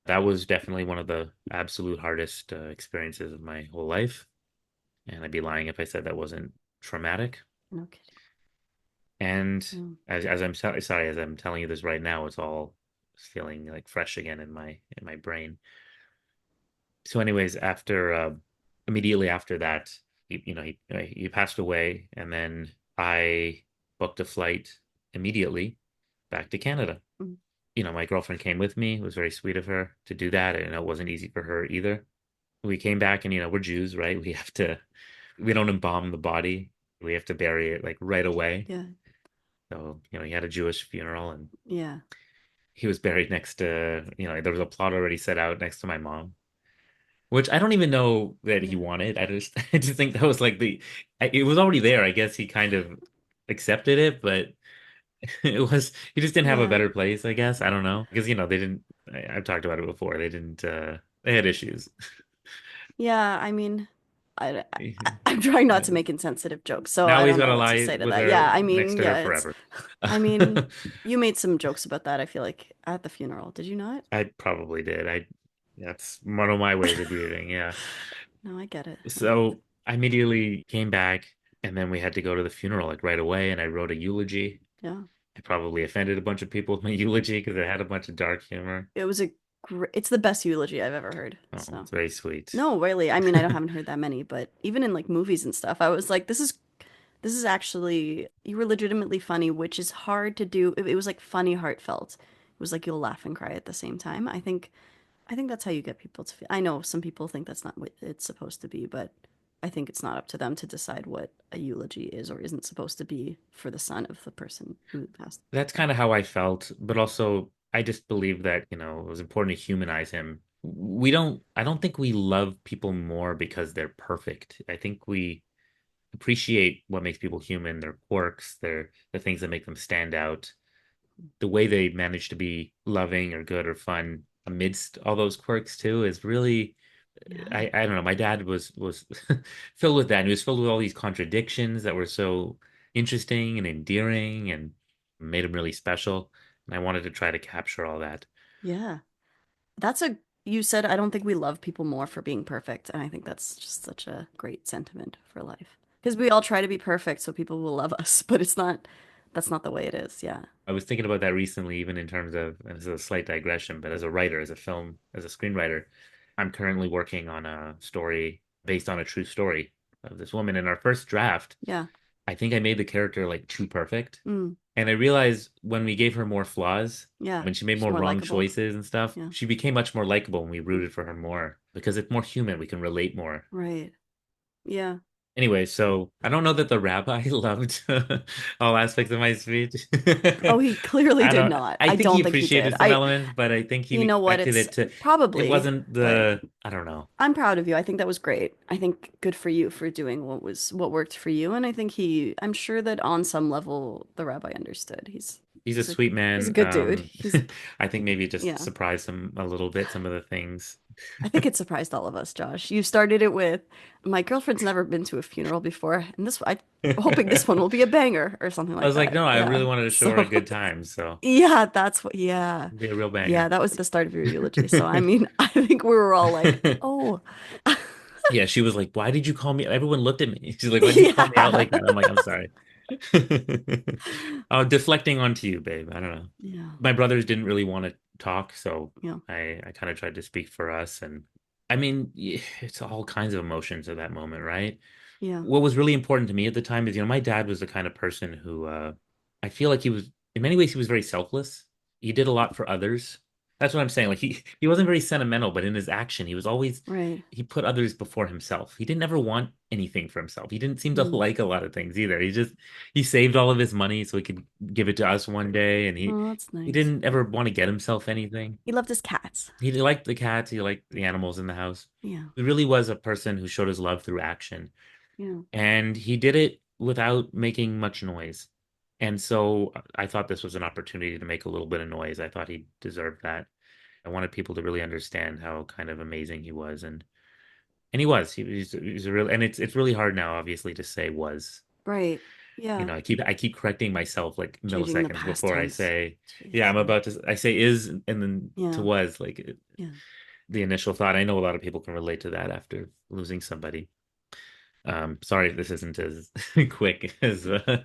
That was definitely one of the absolute hardest experiences of my whole life, and I'd be lying if I said that wasn't traumatic. No kidding. And Mm. as I'm sorry, as I'm telling you this right now, it's all feeling like fresh again in my brain. So, anyways, after immediately after that, he passed away, and then I booked a flight immediately back to Canada. Mm. My girlfriend came with me. It was very sweet of her to do that, and it wasn't easy for her either. We came back, and we're Jews, right? We don't embalm the body. We have to bury it like right away. Yeah. So, he had a Jewish funeral, and Yeah. he was buried next to, there was a plot already set out next to my mom, which I don't even know that he Yeah. wanted. I just think that was like it was already there. I guess he kind of accepted it, but he just didn't have a Yeah. better place, I guess. I don't know. Because, they didn't, I've talked about it before. They had issues. Yeah. I mean, I'm trying not to make insensitive jokes, so Now I he's don't got know to what to lie say to with that. Yeah. her I next mean, to her yeah, it's, forever. I mean, you made some jokes about that, I feel like, at the funeral. Did you not? I probably did. That's one of my ways of grieving. Yeah. No, I get it. I get it. So I immediately came back, and then we had to go to the funeral like right away, and I wrote a eulogy. Yeah. I probably offended a bunch of people with my eulogy because it had a bunch of dark humor. It was a it's the best eulogy I've ever heard. Oh, So, it's very sweet. no, really. I mean, I don't haven't heard that many, but even in like movies and stuff, I was like, this is actually you were legitimately funny, which is hard to do. It was like funny, heartfelt. It was like you'll laugh and cry at the same time. I think that's how you get people to feel. I know some people think that's not what it's supposed to be, but I think it's not up to them to decide what a eulogy is or isn't supposed to be for the son of the person who passed. That's kind of how I felt, but also I just believe that, it was important to humanize him. I don't think we love people more because they're perfect. I think we appreciate what makes people human, their quirks, the things that make them stand out, the way they manage to be loving or good or fun amidst all those quirks too is really Yeah. I don't know. My dad was filled with that. And he was filled with all these contradictions that were so interesting and endearing and made him really special. And I wanted to try to capture all that. Yeah. That's a you said I don't think we love people more for being perfect, and I think that's just such a great sentiment for life. Because we all try to be perfect so people will love us, but it's not that's not the way it is. Yeah. I was thinking about that recently, even in terms of, and this is a slight digression, but as a writer, as a screenwriter, I'm currently working on a story based on a true story of this woman. In our first draft, Yeah. I think I made the character like too perfect. Mm. And I realized when we gave her more flaws, Yeah. when she made She's more more wrong likable. choices and stuff, Yeah. she became much more likable and we Mm. rooted for her more because it's more human. We can relate more. Right. Yeah. Anyway, so I don't know that the rabbi loved all aspects of my speech. Oh, he clearly did not. I I think he don't think he did. appreciated some elements, but I think he You know what, expected it's it to, it probably, wasn't but I don't know. I'm proud of you. I think that was great. I think good for you for doing what worked for you. And I think I'm sure that on some level the rabbi understood. He's a He's a sweet he's a man. good dude. He's I think maybe it just yeah. surprised him a little bit, some of the things. I think it surprised all of us, Josh. You started it with my girlfriend's never been to a funeral before, and I'm hoping this one will be a banger or something I like was like, that. no, I really Yeah. wanted to show her a So good time, so yeah, that's what yeah. it'd be a real Yeah, banger. that was the start of your eulogy. So I mean, I think we were all like, "Oh." Yeah, she was like, "Why did you call me?" Everyone looked at me. She's like, "Why did you call me out Yeah. like that?" I'm like, "I'm sorry." Oh, deflecting onto you, babe. I don't know. Yeah. My brothers didn't really want to talk, so Yeah. I kind of tried to speak for us. And I mean, it's all kinds of emotions at that moment, right? Yeah. What was really important to me at the time is, my dad was the kind of person who I feel like he was, in many ways, he was very selfless. He did a lot for others. That's what I'm saying. Like he wasn't very sentimental, but in his action, he was always Right. he put others before himself. He didn't ever want anything for himself. He didn't seem to Mm. like a lot of things either. He saved all of his money so he could give it to us one day, and Oh, that's he nice. didn't ever want to get himself anything. He loved his cats. He liked the cats, he liked the animals in the house. Yeah. He really was a person who showed his love through action, Yeah. and he did it without making much noise. And so I thought this was an opportunity to make a little bit of noise. I thought he deserved that. I wanted people to really understand how kind of amazing he was, and he was. He's a real, and it's really hard now, obviously, to say was. Right. Yeah. I keep correcting myself like Changing the milliseconds past before I tense. say, yeah, Jeez. I'm about to. I say is and then to Yeah. was like Yeah. the initial thought. I know a lot of people can relate to that after losing somebody. Sorry if this isn't as quick as uh,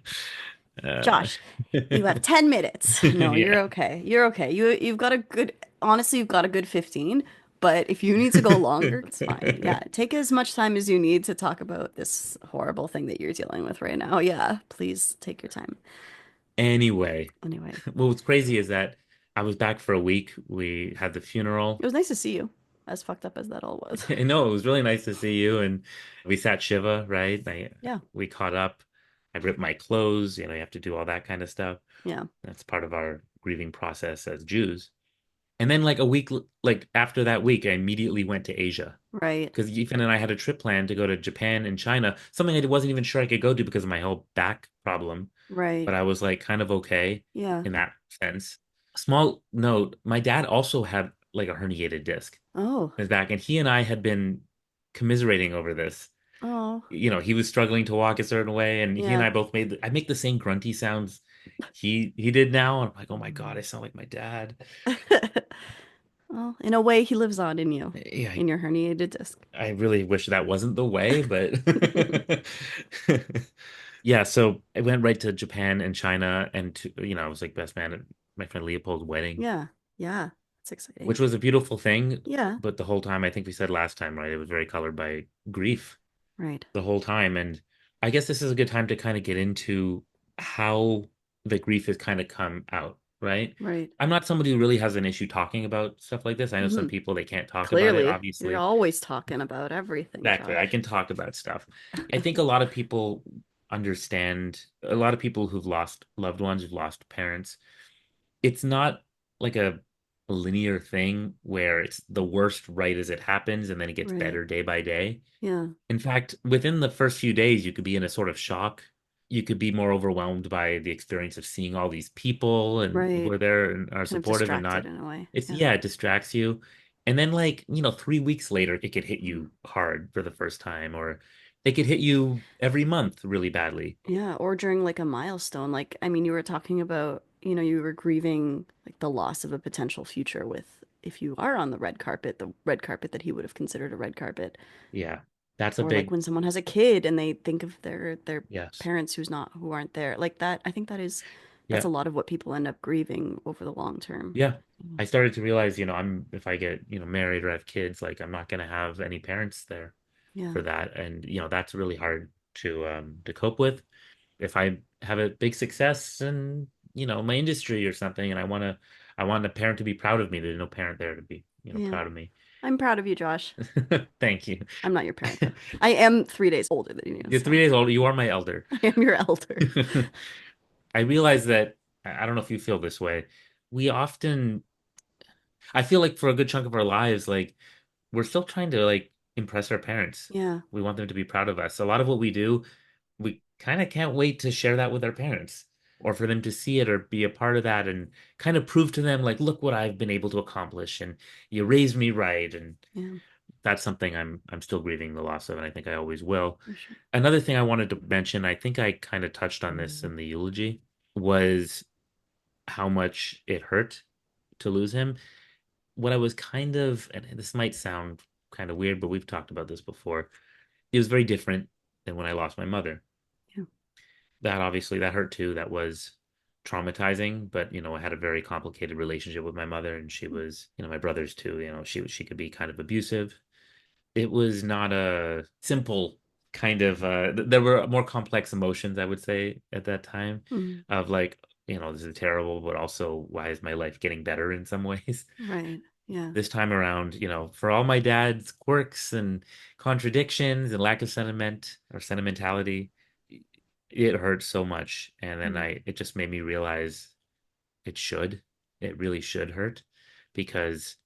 Josh, you have 10 minutes. No, you're yeah. okay. You're okay. You've got a good, honestly, you've got a good 15, but if you need to go longer, it's fine. Yeah, take as much time as you need to talk about this horrible thing that you're dealing with right now. Yeah, please take your time. Anyway, Anyway, well, what's crazy is that I was back for a week. We had the funeral. it was nice to see you, as fucked up as that all was. I know it was really nice to see you, and we sat Shiva, right? Yeah, We caught up. I ripped my clothes. You have to do all that kind of stuff. yeah, That's part of our grieving process as Jews. And then, like a week, like after that week, I immediately went to Asia right, because Ethan and I had a trip planned to go to Japan and China, something I wasn't even sure I could go to because of my whole back problem. right. But I was like kind of okay Yeah. in that sense. Small note, my dad also had like a herniated disc Oh, in his back, and he and I had been commiserating over this. oh, He was struggling to walk a certain way, and he and yeah. I both I make the same grunty sounds he did now. And I'm like, oh my God, I sound like my dad. Well, in a way, he lives on in you, Yeah, in your herniated disc. I really wish that wasn't the way, but yeah, so I went right to Japan and China, and I was like best man at my friend Leopold's wedding, Yeah, yeah, it's exciting. which was a beautiful thing. Yeah, But the whole time, I think we said last time, right? It was very colored by grief right, the whole time. And I guess this is a good time to kind of get into how the grief has kind of come out, right? right. I'm not somebody who really has an issue talking about stuff like this. I know some Hmm. people they can't talk about it, Clearly, you're obviously. always talking about everything, Exactly. I Josh. can talk about stuff. I think a lot of people understand, a lot of people who've lost loved ones, who've lost parents. It's not like a linear thing where it's the worst right as it happens and then it gets Right. better day by day. Yeah. In fact, within the first few days, you could be in a sort of shock. You could be more overwhelmed by the experience of seeing all these people and who Right. are there and are Kind of supportive and distracted not. in a way. It's, Yeah. yeah, it distracts you. And then, like, 3 weeks later, it could hit you hard for the first time, or it could hit you every month really badly. Yeah. Or during like a milestone. Like, I mean, you were talking about, you were grieving like the loss of a potential future with if you are on the red carpet that he would have considered a red carpet. Yeah, that's a Or like big, when someone has a kid and they think of their yes. parents who aren't there. Like that, I think that's Yeah. a lot of what people end up grieving over the long term. Yeah. Mm. I started to realize, if I get, married or have kids, like I'm not going to have any parents there Yeah. for that. And, that's really hard to cope with. If I have a big success in, my industry or something, and I want a parent to be proud of me. There's no parent there to be, Yeah. proud of me. I'm proud of you, Josh. Thank you. I'm not your parent though. I am 3 days older than you, You're so 3 days old. You are my elder. I am your elder. I realize that I don't know if you feel this way. We often, I feel like for a good chunk of our lives, like we're still trying to like impress our parents. Yeah. We want them to be proud of us. A lot of what we do, we kind of can't wait to share that with our parents or for them to see it or be a part of that and kind of prove to them like, look what I've been able to accomplish and you raised me right. And Yeah, that's something I'm still grieving the loss of, and I think I always will. for sure. Another thing I wanted to mention, I think I kind of touched on this in the eulogy, was how much it hurt to lose him. What I was kind of, and this might sound kind of weird, but we've talked about this before. It was very different than when I lost my mother. Yeah. That obviously that hurt too. That was traumatizing, but I had a very complicated relationship with my mother, and she was, my brothers too. She could be kind of abusive. It was not a simple kind of there were more complex emotions, I would say, at that time Mm. of like this is terrible, but also why is my life getting better in some ways? Right. Yeah. This time around, for all my dad's quirks and contradictions and lack of sentiment or sentimentality, it hurt so much. And then Mm. it just made me realize it should, it really should hurt because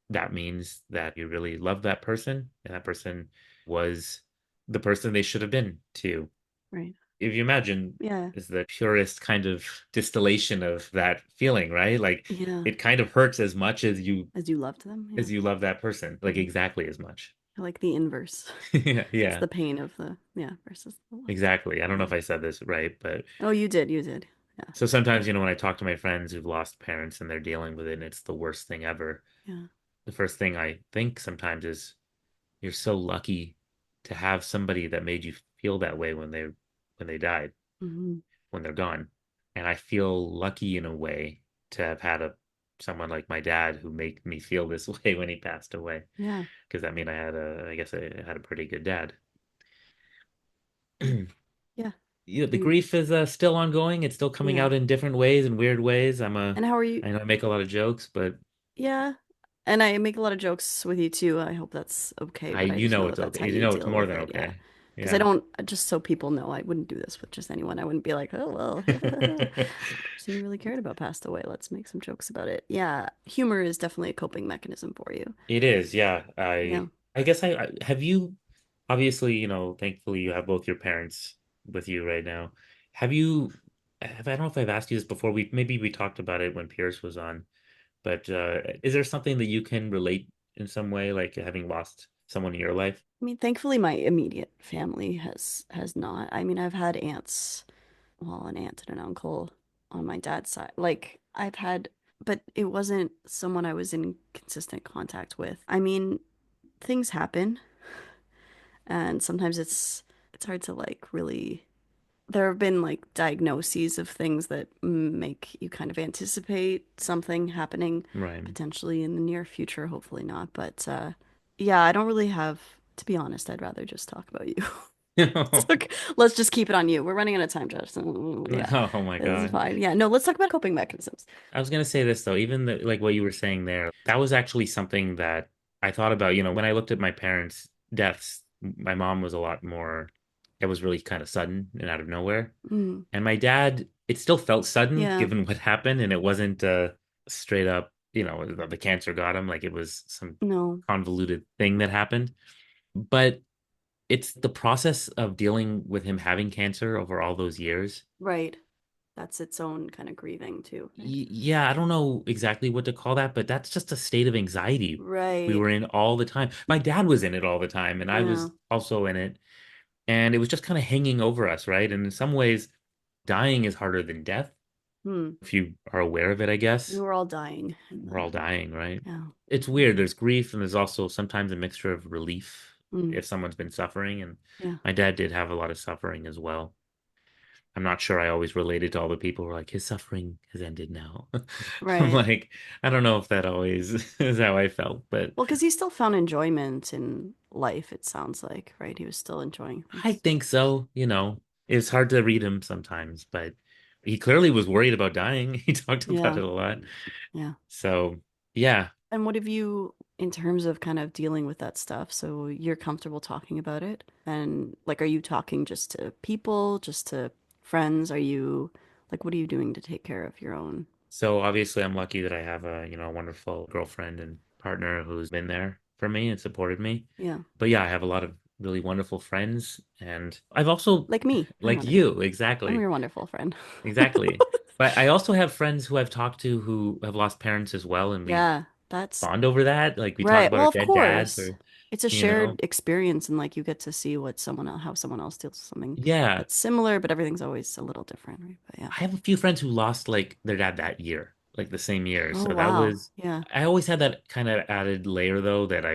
that means that you really love that person and that person was the person they should have been to you. Right. If you imagine Yeah. is the purest kind of distillation of that feeling, right? Like Yeah. it kind of hurts as much as you As you loved them. Yeah. love that person, like Hmm. exactly as much. I like the inverse. Yeah, It's yeah, the pain of the, yeah, versus the love. exactly. I don't know Yeah. if I said this right, but Oh, you did. You did. Yeah. so sometimes, when I talk to my friends who've lost parents and they're dealing with it and it's the worst thing ever, Yeah. the first thing I think sometimes is you're so lucky to have somebody that made you feel that way when they died, Hmm. when they're gone. And I feel lucky in a way to have had someone like my dad who made me feel this way when he passed away. Yeah. Because that mean I guess I had a pretty good dad. Yeah. The You, grief is still ongoing. It's still coming yeah. out in different ways and weird ways. And how are you? I know I make a lot of jokes, but Yeah. And I make a lot of jokes with you too. I hope that's okay, but I just know it's that that's how okay. you It's deal more with than it. Yeah. okay. Because I Yeah. don't, just so people know, I wouldn't do this with just anyone. I wouldn't be like, oh, well, the person you really cared about passed away. Let's make some jokes about it. Yeah. Humor is definitely a coping mechanism for you. It is, yeah. Yeah. I guess I have you obviously, thankfully you have both your parents with you right now. Have you I don't know if I've asked you this before. Maybe we talked about it when Pierce was on, but is there something that you can relate in some way, like having lost someone in your life? I mean, thankfully, my immediate family has not. I mean, I've had aunts, well, an aunt and an uncle on my dad's side. Like I've had, but it wasn't someone I was in consistent contact with. I mean, things happen, and sometimes it's hard to like really. There have been like diagnoses of things that make you kind of anticipate something happening Right. potentially in the near future, hopefully not. But yeah, I don't really have, to be honest, I'd rather just talk about you. So, let's just keep it on you. We're running out of time, Josh. So, yeah, Oh my this is God. fine. Yeah, no, let's talk about coping mechanisms. I was gonna say this though, even like what you were saying there, that was actually something that I thought about, when I looked at my parents' deaths, my mom was a lot more, it was really kind of sudden and out of nowhere. Mm, And my dad, it still felt sudden yeah, given what happened, and it wasn't straight up, the cancer got him, like it was some no, convoluted thing that happened. But it's the process of dealing with him having cancer over all those years. right. That's its own kind of grieving too, right? Yeah, I don't know exactly what to call that, but that's just a state of anxiety we Right. were in all the time. My dad was in it all the time, and I Yeah. was also in it. And it was just kind of hanging over us, right? And in some ways, dying is harder than death, Hmm. if you are aware of it, I We guess. were all dying in We're the, all dying, right? yeah. It's weird. There's grief, and there's also sometimes a mixture of relief Mm, if someone's been suffering. And yeah. my dad did have a lot of suffering as well. I'm not sure I always related to all the people who were like, his suffering has ended now. I'm Right. like, I don't know if that always is how I felt, but Well, because he still found enjoyment in life, it sounds like, right? He was still enjoying I things. think so. It's hard to read him sometimes, but he clearly was worried about dying. He talked about Yeah. it a lot. Yeah. So, yeah. And what have you, in terms of kind of dealing with that stuff? So you're comfortable talking about it? And like, are you talking just to people, just to friends? Are you, like, what are you doing to take care of your own? So obviously I'm lucky that I have a wonderful girlfriend and partner who's been there for me and supported me. Yeah. But yeah, I have a lot of really wonderful friends and I've also Like me. I'm like wonderful. you, I'm exactly. your wonderful friend. Exactly. But I also have friends who I've talked to who have lost parents as well, and we Yeah, that's bond over that. Like we talk right. about Well, our of dead dads course. or, It's a you know. shared experience and like you get to see what someone else, how someone else deals with something Yeah. that's similar, but everything's always a little different, right? But yeah. I have a few friends who lost like their dad that year, like the same year. Oh, So that wow. was Yeah. I always had that kind of added layer though that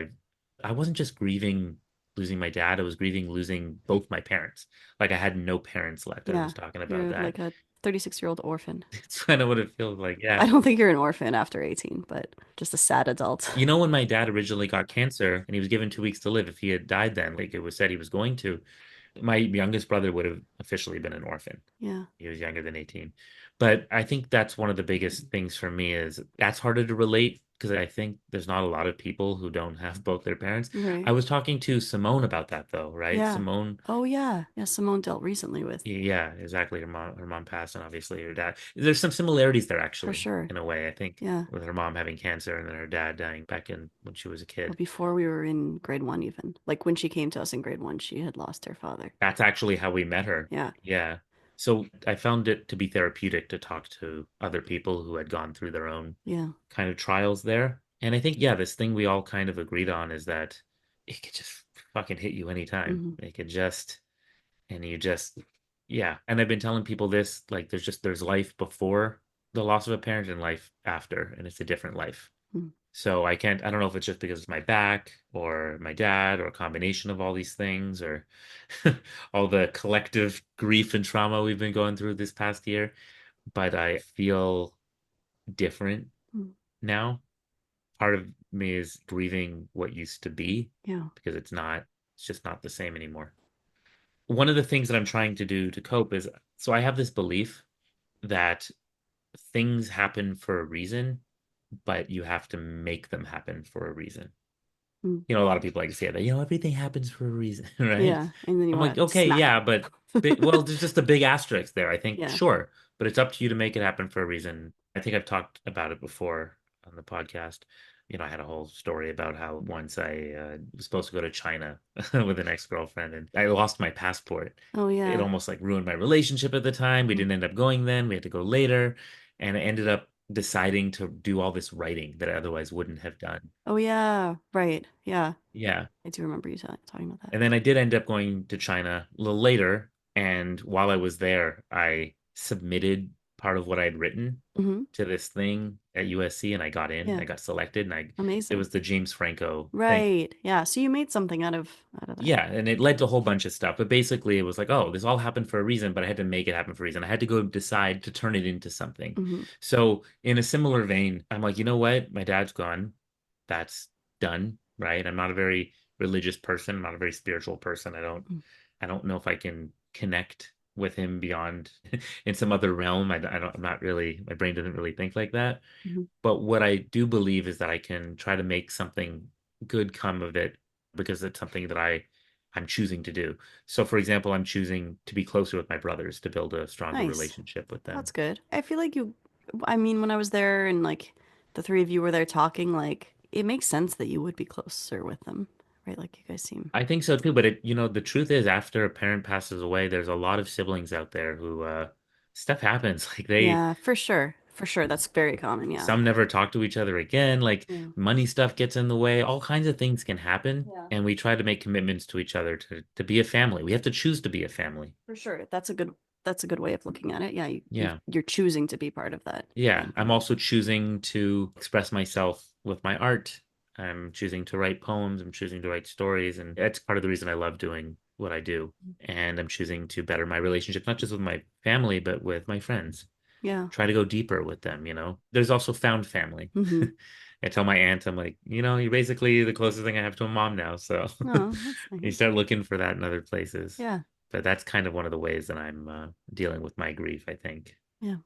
I wasn't just grieving losing my dad, I was grieving losing both my parents. Like I had no parents left. I Yeah. was talking about You're that. like a 36-year-old orphan. It's kind of what it feels like. I Yeah. don't think you're an orphan after 18, but just a sad adult. When my dad originally got cancer and he was given 2 weeks to live, if he had died then, like it was said he was going to, my youngest brother would have officially been an orphan. Yeah. He was younger than 18. But I think that's one of the biggest things for me is that's harder to relate because I think there's not a lot of people who don't have both their parents. Right. I was talking to Simone about that though, right? Yeah. Simone, Oh yeah. Yeah, Simone dealt recently with, yeah, exactly. Her mom passed, and obviously her dad. There's some similarities there for actually, sure. in a way. I think Yeah. with her mom having cancer and then her dad dying back in when she was a Well, kid. before we were in grade one even. Like when she came to us in grade one, she had lost her father. That's actually how we met her. Yeah. Yeah. So I found it to be therapeutic to talk to other people who had gone through their own Yeah. kind of trials there. And I think, yeah, this thing we all kind of agreed on is that it could just fucking hit you anytime. Hmm. It could just, and you just, yeah. And I've been telling people this, like, there's life before the loss of a parent and life after, and it's a different life. So I don't know if it's just because it's my back or my dad or a combination of all these things or all the collective grief and trauma we've been going through this past year, but I feel different Mm. now. Part of me is grieving what used to be Yeah. because it's just not the same anymore. One of the things that I'm trying to do to cope is so I have this belief that things happen for a reason, but you have to make them happen for a reason. Mm. A lot of people like to say that, everything happens for a reason, right? Yeah. And then you I'm like, want to okay, smack yeah, them. but well, there's just a big asterisk there. I think, Yeah. sure, but it's up to you to make it happen for a reason. I think I've talked about it before on the podcast. I had a whole story about how once I was supposed to go to China with an ex-girlfriend and I lost my passport. Oh It yeah. almost like ruined my relationship at the time. We Mm. didn't end up going then. We had to go later. And I ended up deciding to do all this writing that I otherwise wouldn't have done. Oh yeah. Right. Yeah. Yeah. I do remember you talking about that. And then I did end up going to China a little later. And while I was there, I submitted part of what I'd written Hmm. to this thing at USC and I got in. Yeah. I got selected and it Amazing. was the James Franco thing. Right. Yeah. So you made something out of that. Yeah, and it led to a whole bunch of stuff. But basically it was like, oh, this all happened for a reason, but I had to make it happen for a reason. I had to go decide to turn it into something. Hmm. So in a similar vein, I'm like, you know what? My dad's gone. That's done, right? I'm not a very religious person. I'm not a very spiritual person. I don't know if I can connect with him beyond in some other realm. I'm not really, my brain doesn't really think like that. Hmm. But what I do believe is that I can try to make something good come of it because it's something that I'm choosing to do. So for example, I'm choosing to be closer with my brothers to build a stronger Nice. relationship with them. That's good. I feel like I mean, when I was there and like the three of you were there talking, like it makes sense that you would be closer with them, right? Like you guys seem. I think so too, but the truth is after a parent passes away, there's a lot of siblings out there who stuff happens. Like Yeah, for sure. For sure. That's very common. Yeah. some never talk to each other again. Like Yeah. money stuff gets in the way. All kinds of things can happen, Yeah. and we try to make commitments to each other to be a family. We have to choose to be a family. For sure. That's a good way of looking at it. Yeah, Yeah. you're choosing to be part of that Yeah. I'm family. also choosing to express myself with my art. I'm choosing to write poems. I'm choosing to write stories. And that's part of the reason I love doing what I do. And I'm choosing to better my relationships, not just with my family, but with my friends. Yeah. Try to go deeper with them. There's also found family. Mm-hmm. I tell my aunt, I'm like, you're basically the closest thing I have to a mom now. So Oh, that's you nice. start looking for that in other places. Yeah. But that's kind of one of the ways that I'm dealing with my grief, I think. Yeah.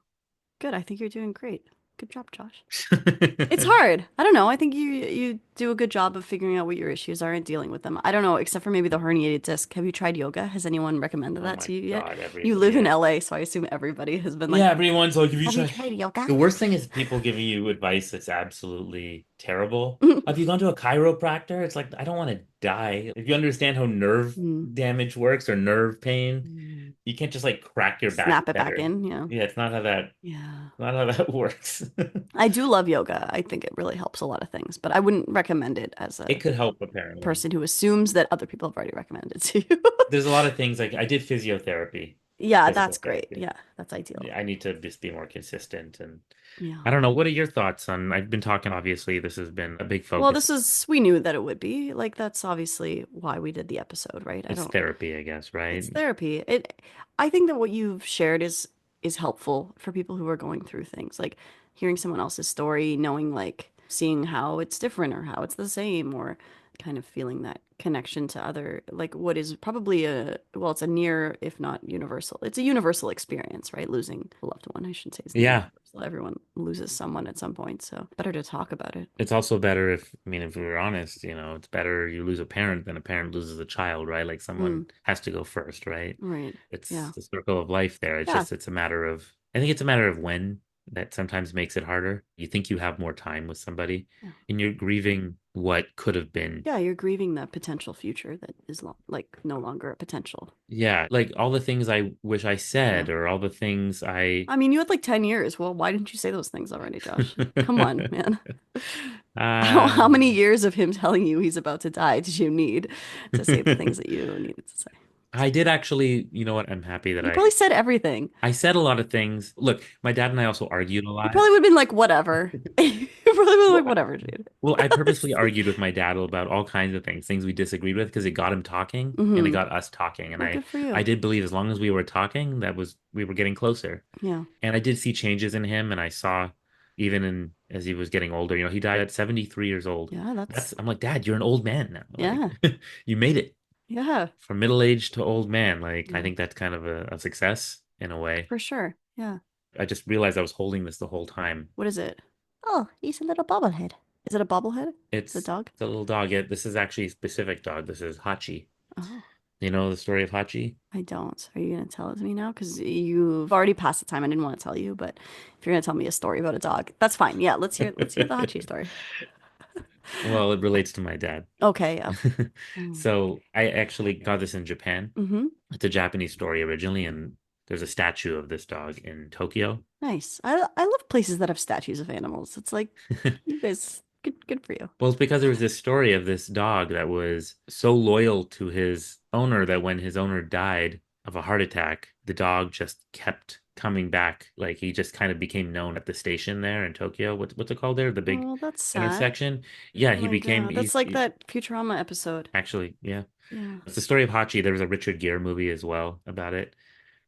Good. I think you're doing great. Good job, Josh. It's hard. I don't know. I think you do a good job of figuring out what your issues are and dealing with them. I don't know, except for maybe the herniated disc. Have you tried yoga? Has anyone recommended Oh that to my you yet? God, You live in yeah. LA, so I assume everybody has been like, Yeah, everyone's like, if you "Have you try. tried yoga?" The worst thing is people giving you advice that's absolutely terrible. Have you gone to a chiropractor? It's like, I don't want to die. If you understand how nerve Mm. damage works or nerve pain, Mm. you can't just like crack your back Snap it back better. in. Yeah. Yeah, Yeah. not how that works. I do love yoga. I think it really helps a lot of things, but I wouldn't recommend it as It a could help apparently. person who assumes that other people have already recommended it to you. There's a lot of things like I did physiotherapy, Yeah, physical that's great. therapy. Yeah, that's ideal. Yeah, I need to just be more consistent and Yeah. I don't know. What are your thoughts on? I've been talking, obviously, this has been a big Well, focus. we knew that it would be. Like, that's obviously why we did the episode, right? It's therapy, I guess, It's right? therapy. I think that what you've shared is helpful for people who are going through things. Like hearing someone else's story, knowing like seeing how it's different or how it's the same or kind of feeling that connection to other, like what is probably a, well, it's a near, if not universal. It's a universal experience, right? Losing a loved one, I shouldn't say it's near Yeah. universal. Everyone loses someone at some point, so better to talk about it. It's also better if, I mean, if we're honest, it's better you lose a parent than a parent loses a child, right? Like Mm, someone has to go first, right? right. It's Yeah. the circle of life there. Yeah. It's a matter of, I think it's a matter of when that sometimes makes it harder. You think you have more time with somebody Yeah. and you're grieving what could have been. Yeah, you're grieving the potential future that is like no longer a potential. Yeah, like all the things I wish I Yeah. said or all the things I I mean, you had like 10 years. Well, why didn't you say those things already, Josh? Come on, man. How uh many years of him telling you he's about to die did you need to say the things that you needed to say? I did actually, you know what? I'm happy that You probably said everything. I said a lot of things. Look, my dad and I also argued a You lot. probably would have been like, whatever. You probably would have been like, Well, whatever, dude. well, I purposely argued with my dad about all kinds of things we disagreed with because it got him talking and it Mm-hmm. got us talking. And Well, good for I you. did believe as long as we were talking, we were getting closer. Yeah. And I did see changes in him, and I saw even in as he was getting older, he died at 73 years old. Yeah, that's, I'm like, Dad, you're an old man now. Like yeah. you made it Yeah. from middle age to old man. Like I Yeah. think that's kind of a success in a way. For sure. Yeah. I just realized I was holding this the whole time. What is it? Oh, he's a little bobblehead. Is it a bobblehead? The dog? It's a little dog. This is actually a specific dog. This is Hachi. Oh, You know the story of Hachi? I don't. Are you gonna tell it to me now? Because you've already passed the time. I didn't want to tell you, but if you're gonna tell me a story about a dog, that's fine. Yeah, let's hear the Hachi story. Well, it relates to my dad. Okay, yeah. Mm. So I actually got this in Japan. Mm-hmm. It's a Japanese story originally, and there's a statue of this dog in Tokyo. Nice. I love places that have statues of animals. It's like you guys good for you. Well, it's because there was this story of this dog that was so loyal to his owner that when his owner died of a heart attack, the dog just kept coming back. Like he just kind of became known at the station there in Tokyo. What's it called there? The big Oh, that's sad. intersection. Yeah, Oh my God. That's like he that Futurama episode. actually, yeah. Yeah. It's the story of Hachi. There was a Richard Gere movie as well about it.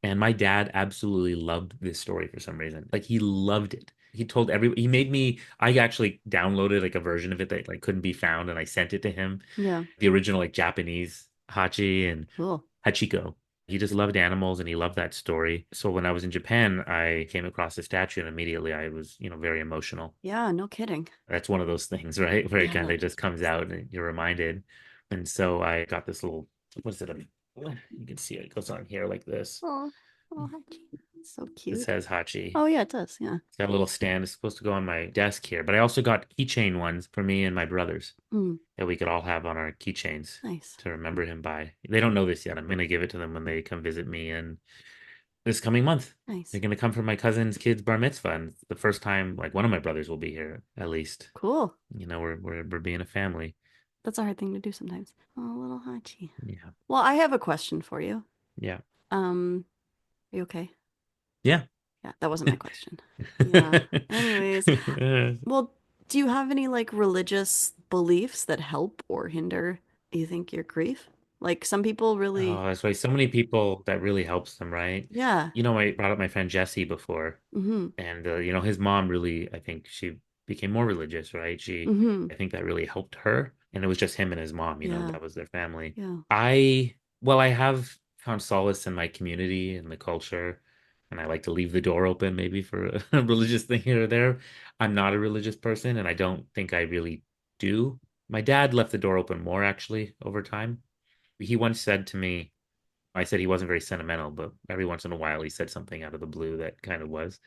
And my dad absolutely loved this story for some reason. Like he loved it. He made me, I actually downloaded like a version of it that like couldn't be found and I sent it to him. Yeah. The original like Japanese Hachi and Cool. Hachiko. He just loved animals and he loved that story. So when I was in Japan, I came across the statue and immediately I was, very emotional. Yeah, no kidding. That's one of those things, right? Where it kind Yeah. of just comes out and you're reminded. And so I got this little, what is it? You can see it goes on here like this. Oh, oh, Hachi. So It cute. says Hachi. Oh yeah, it does. Yeah. It's got a little stand. It's supposed to go on my desk here. But I also got keychain ones for me and my brothers Mm, that we could all have on our keychains nice. to remember him by. They don't know this yet. I'm going to give it to them when they come visit me and this coming month. They're Nice. going to come for my cousin's kid's bar mitzvah. And it's the first time, like one of my brothers will be here at least. Cool. We're being a family. That's a hard thing to do sometimes. Oh, little Hachi. Yeah. Well, I have a question for you. Yeah. Um, are you okay? Yeah. Yeah, that wasn't my question. Yeah. Anyways, well, do you have any like religious beliefs that help or hinder, you think, your grief? Like some people really, Oh, that's why so many people that really helps them, right? yeah. I brought up my friend Jesse before. Mm-hmm. And his mom really, I think she became more religious, right? Mm-hmm. I think that really helped her. And it was just him and his mom, Yeah. that was their family. Yeah. I have found solace in my community and the culture. And I like to leave the door open maybe for a religious thing here or there. I'm not a religious person, and I don't think I really do. My dad left the door open more actually over time. He once said to me, I said he wasn't very sentimental, but every once in a while he said something out of the blue that kind of was.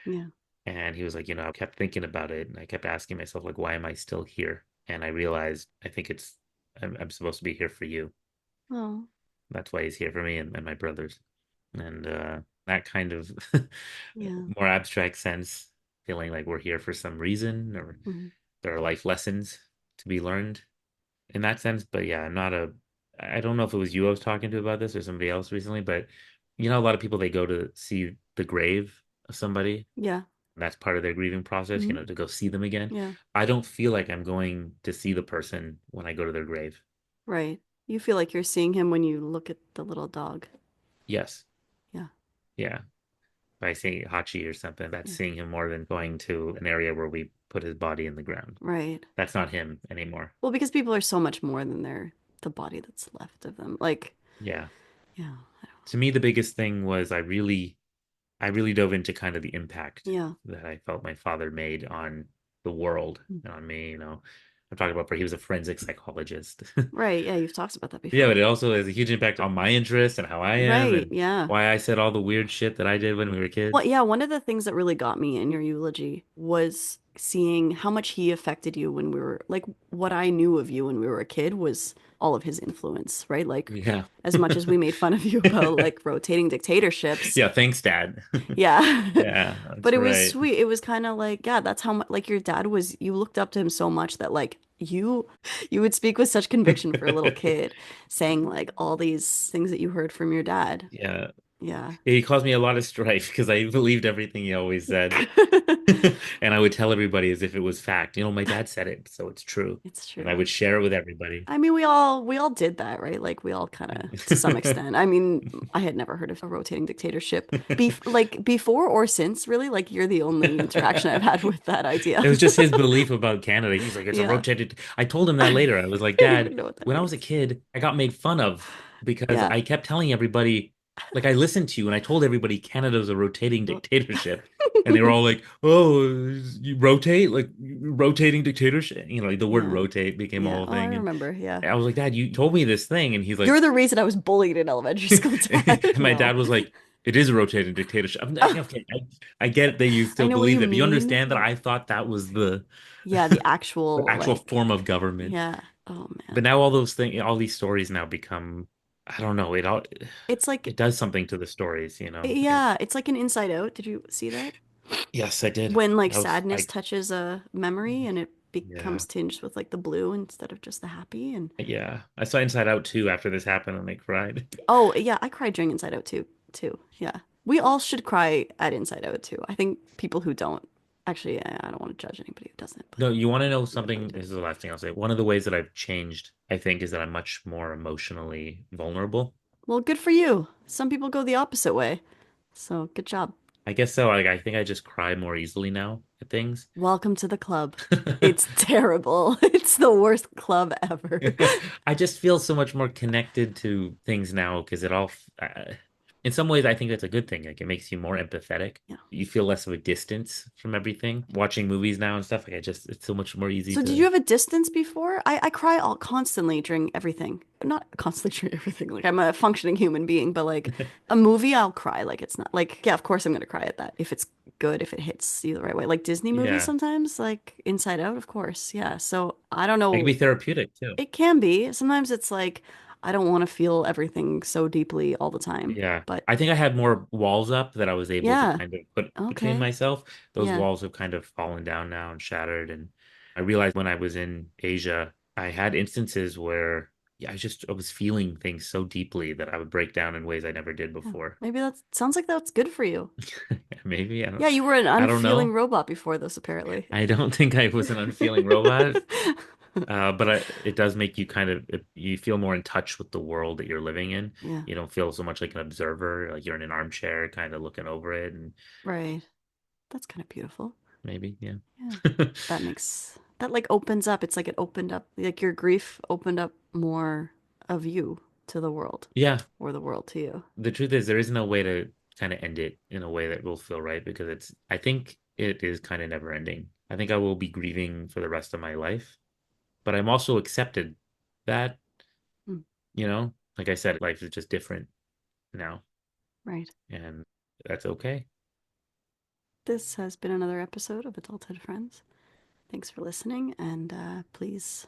Yeah. And he was like, I kept thinking about it and I kept asking myself, like, why am I still here? And I realized I think I'm supposed to be here for you. Oh, That's why he's here for me and my brothers. And that kind of yeah. more abstract sense, feeling like we're here for some reason or Mm-hmm. there are life lessons to be learned in that sense. But yeah, I don't know if it was you I was talking to about this or somebody else recently, but a lot of people, they go to see the grave of somebody. Yeah. That's part of their grieving process, Mm-hmm. to go see them again. Yeah. I don't feel like I'm going to see the person when I go to their grave. Right. You feel like you're seeing him when you look at the little dog. Yes. Yeah. Yeah. by seeing Hachi or something. That's Yeah. seeing him more than going to an area where we put his body in the ground. Right. That's not him anymore. Well, because people are so much more than the body that's left of them. Like, Yeah. yeah, To me, the biggest thing was I really dove into kind of the impact yeah. that I felt my father made on the world Mm. and on me. I'm talking about where he was a forensic psychologist. Right. Yeah, you've talked about that Yeah, before. but it also has a huge impact on my interests and how I am Right. and Yeah. why I said all the weird shit that I did when we were Well, kids. yeah, one of the things that really got me in your eulogy was seeing how much he affected you when we were like what I knew of you when we were a kid was all of his influence, right? Like Yeah. as much as we made fun of you about like rotating dictatorships, Yeah, thanks, Dad. yeah. Yeah, But that's it was right. sweet. It was kind of like, yeah, that's how much like your dad was, you looked up to him so much that like you would speak with such conviction for a little kid, saying like all these things that you heard from your dad. Yeah. Yeah. He caused me a lot of strife because I believed everything he always said. And I would tell everybody as if it was fact. My dad said it, so it's true. It's And I true. would share it with everybody. I mean, we all did that, right? Like we all kind of to some extent. I mean, I had never heard of a rotating dictatorship like before or since, really. Like you're the only interaction I've had with that idea. It was just his belief about Canada. He's like, it's a Yeah. rotated. I told him that I later. I was like, don't Dad, even know what that when I was a means. kid, I got made fun of because Yeah. I kept telling everybody, like, I listened to you and I told everybody Canada's a rotating dictatorship. And they were all like, oh, you rotate? Like, rotating dictatorship? Like the word Yeah. rotate became a Yeah. whole Oh, I thing. And remember. Yeah. I was like, Dad, you told me this thing. And he's like, You're the reason I was bullied in elementary school, Dad. and my No. dad was like, it is a rotating dictatorship. I'm like, okay, I get that you I still know what believe you that, but you mean. understand that I thought that was Yeah, the the actual actual like form of government. yeah. Oh But man. now all these stories now become, I don't know, It's like it does something to the stories. yeah, it's like an Inside Out. Did you see that? Yes, I did. When like That was sadness I touches a memory and it yeah. becomes tinged with like the blue instead of just the happy and Yeah. I saw Inside Out too after this happened and I cried. oh yeah, I cried during Inside Out too. Yeah. We all should cry at Inside Out too. I think people who don't actually I don't want to judge anybody who doesn't, but No, you want to know we definitely something? do. This is the last thing I'll say. One of the ways that I've changed, I think, is that I'm much more emotionally vulnerable. Well, good for you. Some people go the opposite way. So, good job. I guess so. Like, I think I just cry more easily now at things. Welcome to the club. It's terrible. It's the worst club ever. I just feel so much more connected to things now because in some ways, I think that's a good thing. Like, it makes you more empathetic. Yeah. You feel less of a distance from everything. Watching movies now and stuff, it's so much more easy So did you to, have a distance before? I cry all constantly during everything. Not constantly during everything. Like I'm a functioning human being, but like a movie, I'll cry. Like it's not like yeah, of course I'm gonna cry at that if it's good, if it hits you the right way. Like Disney movies yeah, sometimes, like Inside Out, of course. Yeah. So I don't it can be know. therapeutic too. It can be. Sometimes it's like I don't want to feel everything so deeply all the time. Yeah. But I think I had more walls up that I was able to yeah. kind of put between Okay. myself. Those Yeah. walls have kind of fallen down now and shattered. And I realized when I was in Asia, I had instances where yeah, I was feeling things so deeply that I would break down in ways I never did Yeah. before. Maybe that sounds like that's good for you. Maybe Yeah, you were an I don't unfeeling know. robot before this, apparently. I don't think I was an unfeeling robot. It does make you you feel more in touch with the world that you're living in. Yeah, You don't feel so much like an observer, like you're in an armchair, kind of looking over it, and right. That's kind of beautiful. maybe, yeah. Yeah. That like opens up. It's like it opened up, like your grief opened up more of you to the world Yeah, or the world to you. the truth is there is no way to kind of end it in a way that will feel right because I think it is kind of never ending. I think I will be grieving for the rest of my life, but I'm also accepted that, Mm, like I said, life is just different now, right. and that's okay. This has been another episode of Adulthood Friends. Thanks for listening, and please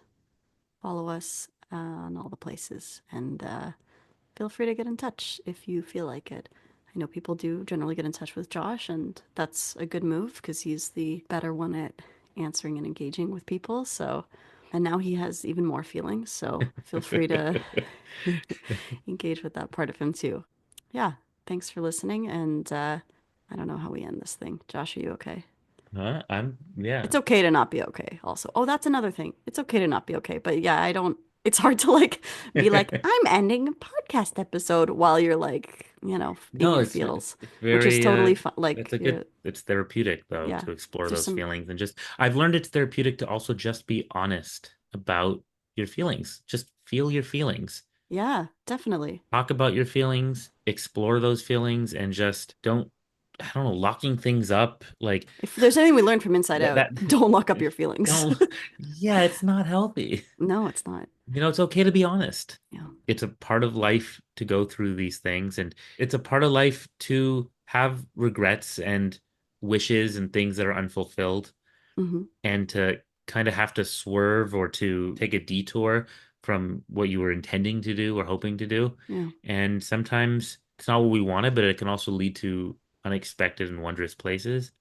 follow us on all the places. And feel free to get in touch if you feel like it. I know people do generally get in touch with Josh, and that's a good move because he's the better one at answering and engaging with people. So, and now he has even more feelings. So feel free to engage with that part of him too. Yeah. Thanks for listening. And I don't know how we end this thing. Josh, are you okay? Yeah. It's okay to not be okay, also. Oh, that's another thing. It's okay to not be okay. But yeah, I don't. It's hard to like be like, I'm ending a podcast episode while you're like, in No, your it's feels, which is very totally fun. it's Like, a good it's therapeutic though yeah, to explore there's those some, feelings and just I've learned it's therapeutic to also just be honest about your feelings. Just feel your feelings. yeah, definitely. Talk about your feelings, explore those feelings and just don't I don't know, locking things up like If there's anything we learned from Inside that Out, that don't lock up your feelings. don't yeah, it's not healthy. No, it's not. It's okay to be honest. Yeah. It's a part of life to go through these things, and it's a part of life to have regrets and wishes and things that are unfulfilled, Hmm. and to kind of have to swerve or to take a detour from what you were intending to do or hoping to do. Yeah. And sometimes it's not what we wanted, but it can also lead to unexpected and wondrous places.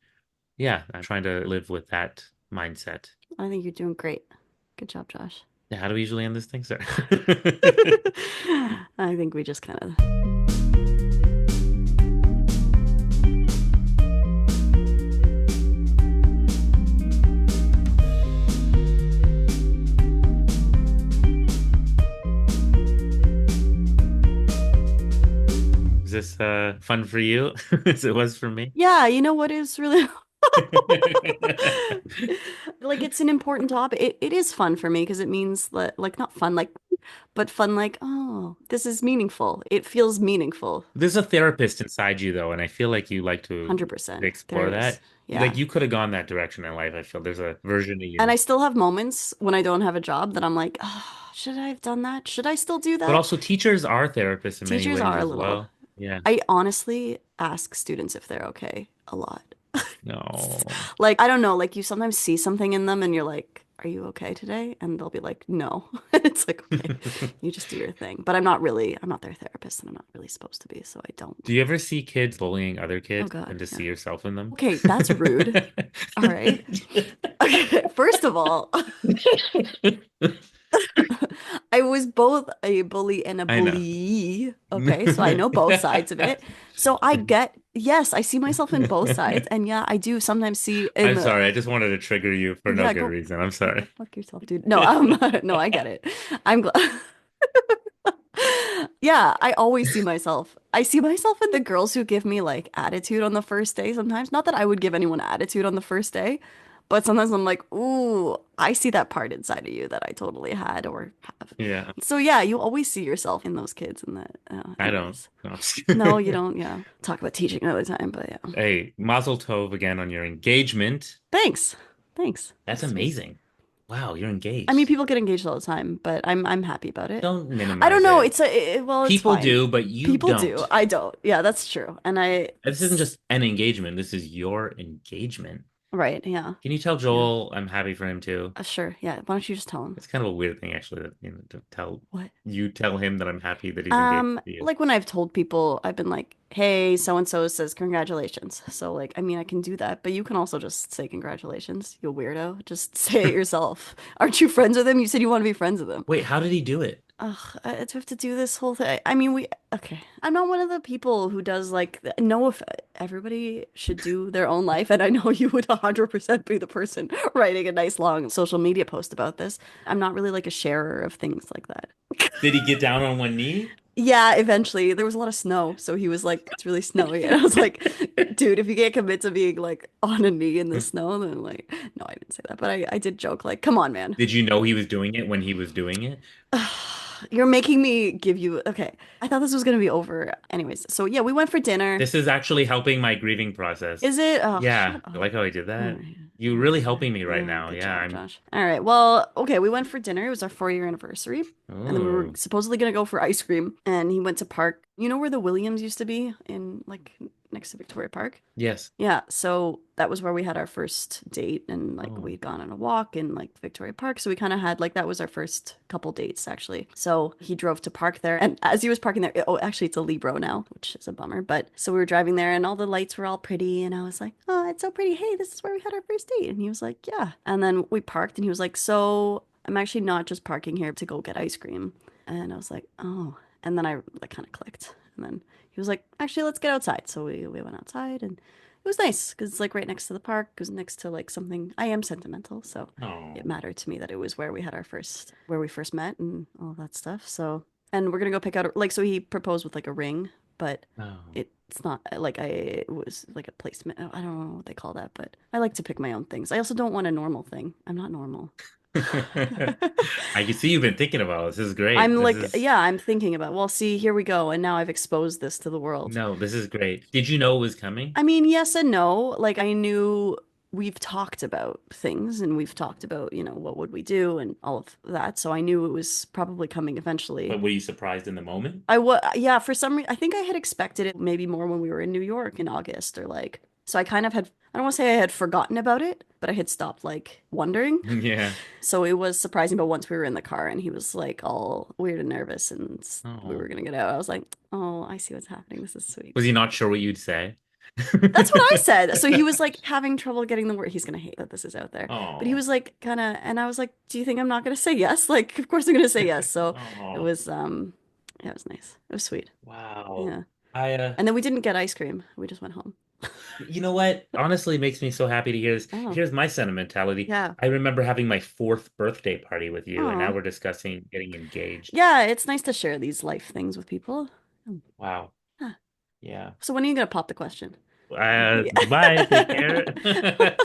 Yeah, I'm trying to live with that mindset. I think you're doing great. Good job, Josh. How do we usually end this thing, sir? I think we just kind of. Is this fun for you as it was for me? Yeah, you know what is really like it's an important topic. It is fun for me because it means that like not fun like but fun like oh, this is meaningful. It feels meaningful. There's a therapist inside you though, and I feel like you like to 100%. There explore is. that. Yeah. Like you could have gone that direction in life. I feel there's a version of And you. I still have moments when I don't have a job that I'm like, oh, should I have done that? Should I still do But that? also teachers are therapists in many Teachers ways are a as little. well. Yeah. I honestly ask students if they're okay a lot. No. Like, I don't know, like you sometimes see something in them and you're like, are you okay today? And they'll be like, no. It's like, okay, you just do your thing. But I'm not their therapist and I'm not really supposed to be, so I don't. Do you ever see kids bullying other Oh kids God, and to yeah. see yourself in them? Okay, that's rude. All right. Okay, first of all, I was both a bully and a I know. bully. Okay, so I know both sides of it. So I get, yes, I see myself in both sides. And yeah, I do sometimes see in I'm the, sorry. I just wanted to trigger you for no yeah, good reason. I'm go sorry. fuck yourself, dude. No, no, I get it. I'm glad. Yeah, I always see myself. I see myself in the girls who give me like attitude on the first day sometimes. Not that I would give anyone attitude on the first day, but sometimes I'm like, ooh, I see that part inside of you that I totally had or have. Yeah. So yeah, you always see yourself in those kids and that. I don't. Anyways, No. no, you don't. Yeah, talk about teaching another time, but yeah. Hey, Mazel Tov again on your engagement. Thanks, thanks. That's That's sweet. amazing. Wow, you're I mean, engaged. people get engaged all the time, but I'm happy about it. Don't I don't minimize know. it. It's well, it's People fine. do, but you People do. don't. I don't. Yeah, that's true. And This isn't just an engagement. This is your engagement. right. Yeah. Can you tell Yeah. Joel I'm happy for him too? Sure. Yeah. Why don't you just tell him? It's kind of a weird thing actually that to What? tell him that I'm happy that he's engaged to you. Like when I've told people, I've been like, hey, so and so says congratulations. So like, I mean, I can do that, but you can also just say congratulations, you weirdo. Just say it yourself. Aren't you friends with him? You said you want to be friends with him. Wait, how did he do it? Ugh, I do have to do this whole thing. I mean, okay. I'm not one of the people who does like, no, if everybody should do their own life. And I know you would 100% be the person writing a nice long social media post about this. I'm not really like a sharer of things like that. Did he get down on one knee? Yeah, eventually there was a lot of snow, so he was like, "It's really snowy," and I was like, "Dude, if you can't commit to being like on a knee in the snow, then like, no, I didn't say that, but I did joke like, come on, man, Did you know he was doing it when he was doing it? you're making me give you." Okay, I thought this was gonna be over, anyways. So yeah, we went for dinner. This is actually helping my grieving process. Is it? Oh, Yeah, shut you up. like how I did All that? right. You're All right, really fair. helping me right Yeah, now. good Yeah, job, I'm. Josh. All right, well, okay, we went for dinner. It was our 4-year anniversary, and then we were Oh, supposedly gonna go for ice cream, and he went to park. You know where the Williams used to be in like next to Victoria Park? yes. Yeah, so that was where we had our first date and like Oh, we'd gone on a walk in like Victoria Park. So we kind of had like that was our first couple dates actually. So he drove to park there and as he was parking there, oh, actually it's a Libro now, which is a bummer. But so we were driving there and all the lights were all pretty and I was like, "Oh, it's so pretty. Hey, this is where we had our first date." And he was like, "Yeah." And then we parked and he was like, "So, I'm actually not just parking here to go get ice cream." And I was like, "Oh." And then I like kind of clicked. And then he was like, "Actually, let's get outside." So we went outside and It was nice because it's like right next to the park. It was next to like something. I am sentimental, so it Oh, mattered to me that it was where we had where we first met and all that stuff. So, and we're gonna go pick out like, so he proposed with like a ring, but oh. it's not like it was like a placement. I don't know what they call that, but I like to pick my own things. I also don't want a normal thing. I'm not normal. I can see you've been thinking about this. This is great. I'm This like, is yeah, I'm thinking about, well, see, here we go. And now I've exposed this to the world. no, this is great. Did you know it was coming? I mean, yes and no. Like I knew we've talked about things and we've talked about, what would we do and all of that. So I knew it was probably coming eventually. But were you surprised in the moment? Yeah, for some reason, I think I had expected it maybe more when we were in New York in August or like, so I kind of had, I don't want to say I had forgotten about it, but I had stopped like wondering. Yeah. So it was surprising. But once we were in the car and he was like all weird and nervous and we were Oh. gonna get out, I was like, oh, I see what's happening. This is sweet. Was he not sure what you'd say? That's what I said. So he was like having trouble getting the word. He's gonna hate that this is out there. But he Oh. was like kind of, and I was like, "Do you think I'm not gonna say yes?" Like, of course I'm gonna say yes. So it Oh. was, yeah, it was nice. It was sweet. Wow. Yeah. I And then we didn't get ice cream. We just went home. You know what? Honestly, it makes me so happy to hear this. Oh, Here's my sentimentality. yeah. I remember having my fourth birthday party with you, and now Oh, we're discussing getting engaged. yeah. It's nice to share these life things with people. Wow. Huh. Yeah. So when are you gonna pop the question? Yeah. Goodbye. Take care.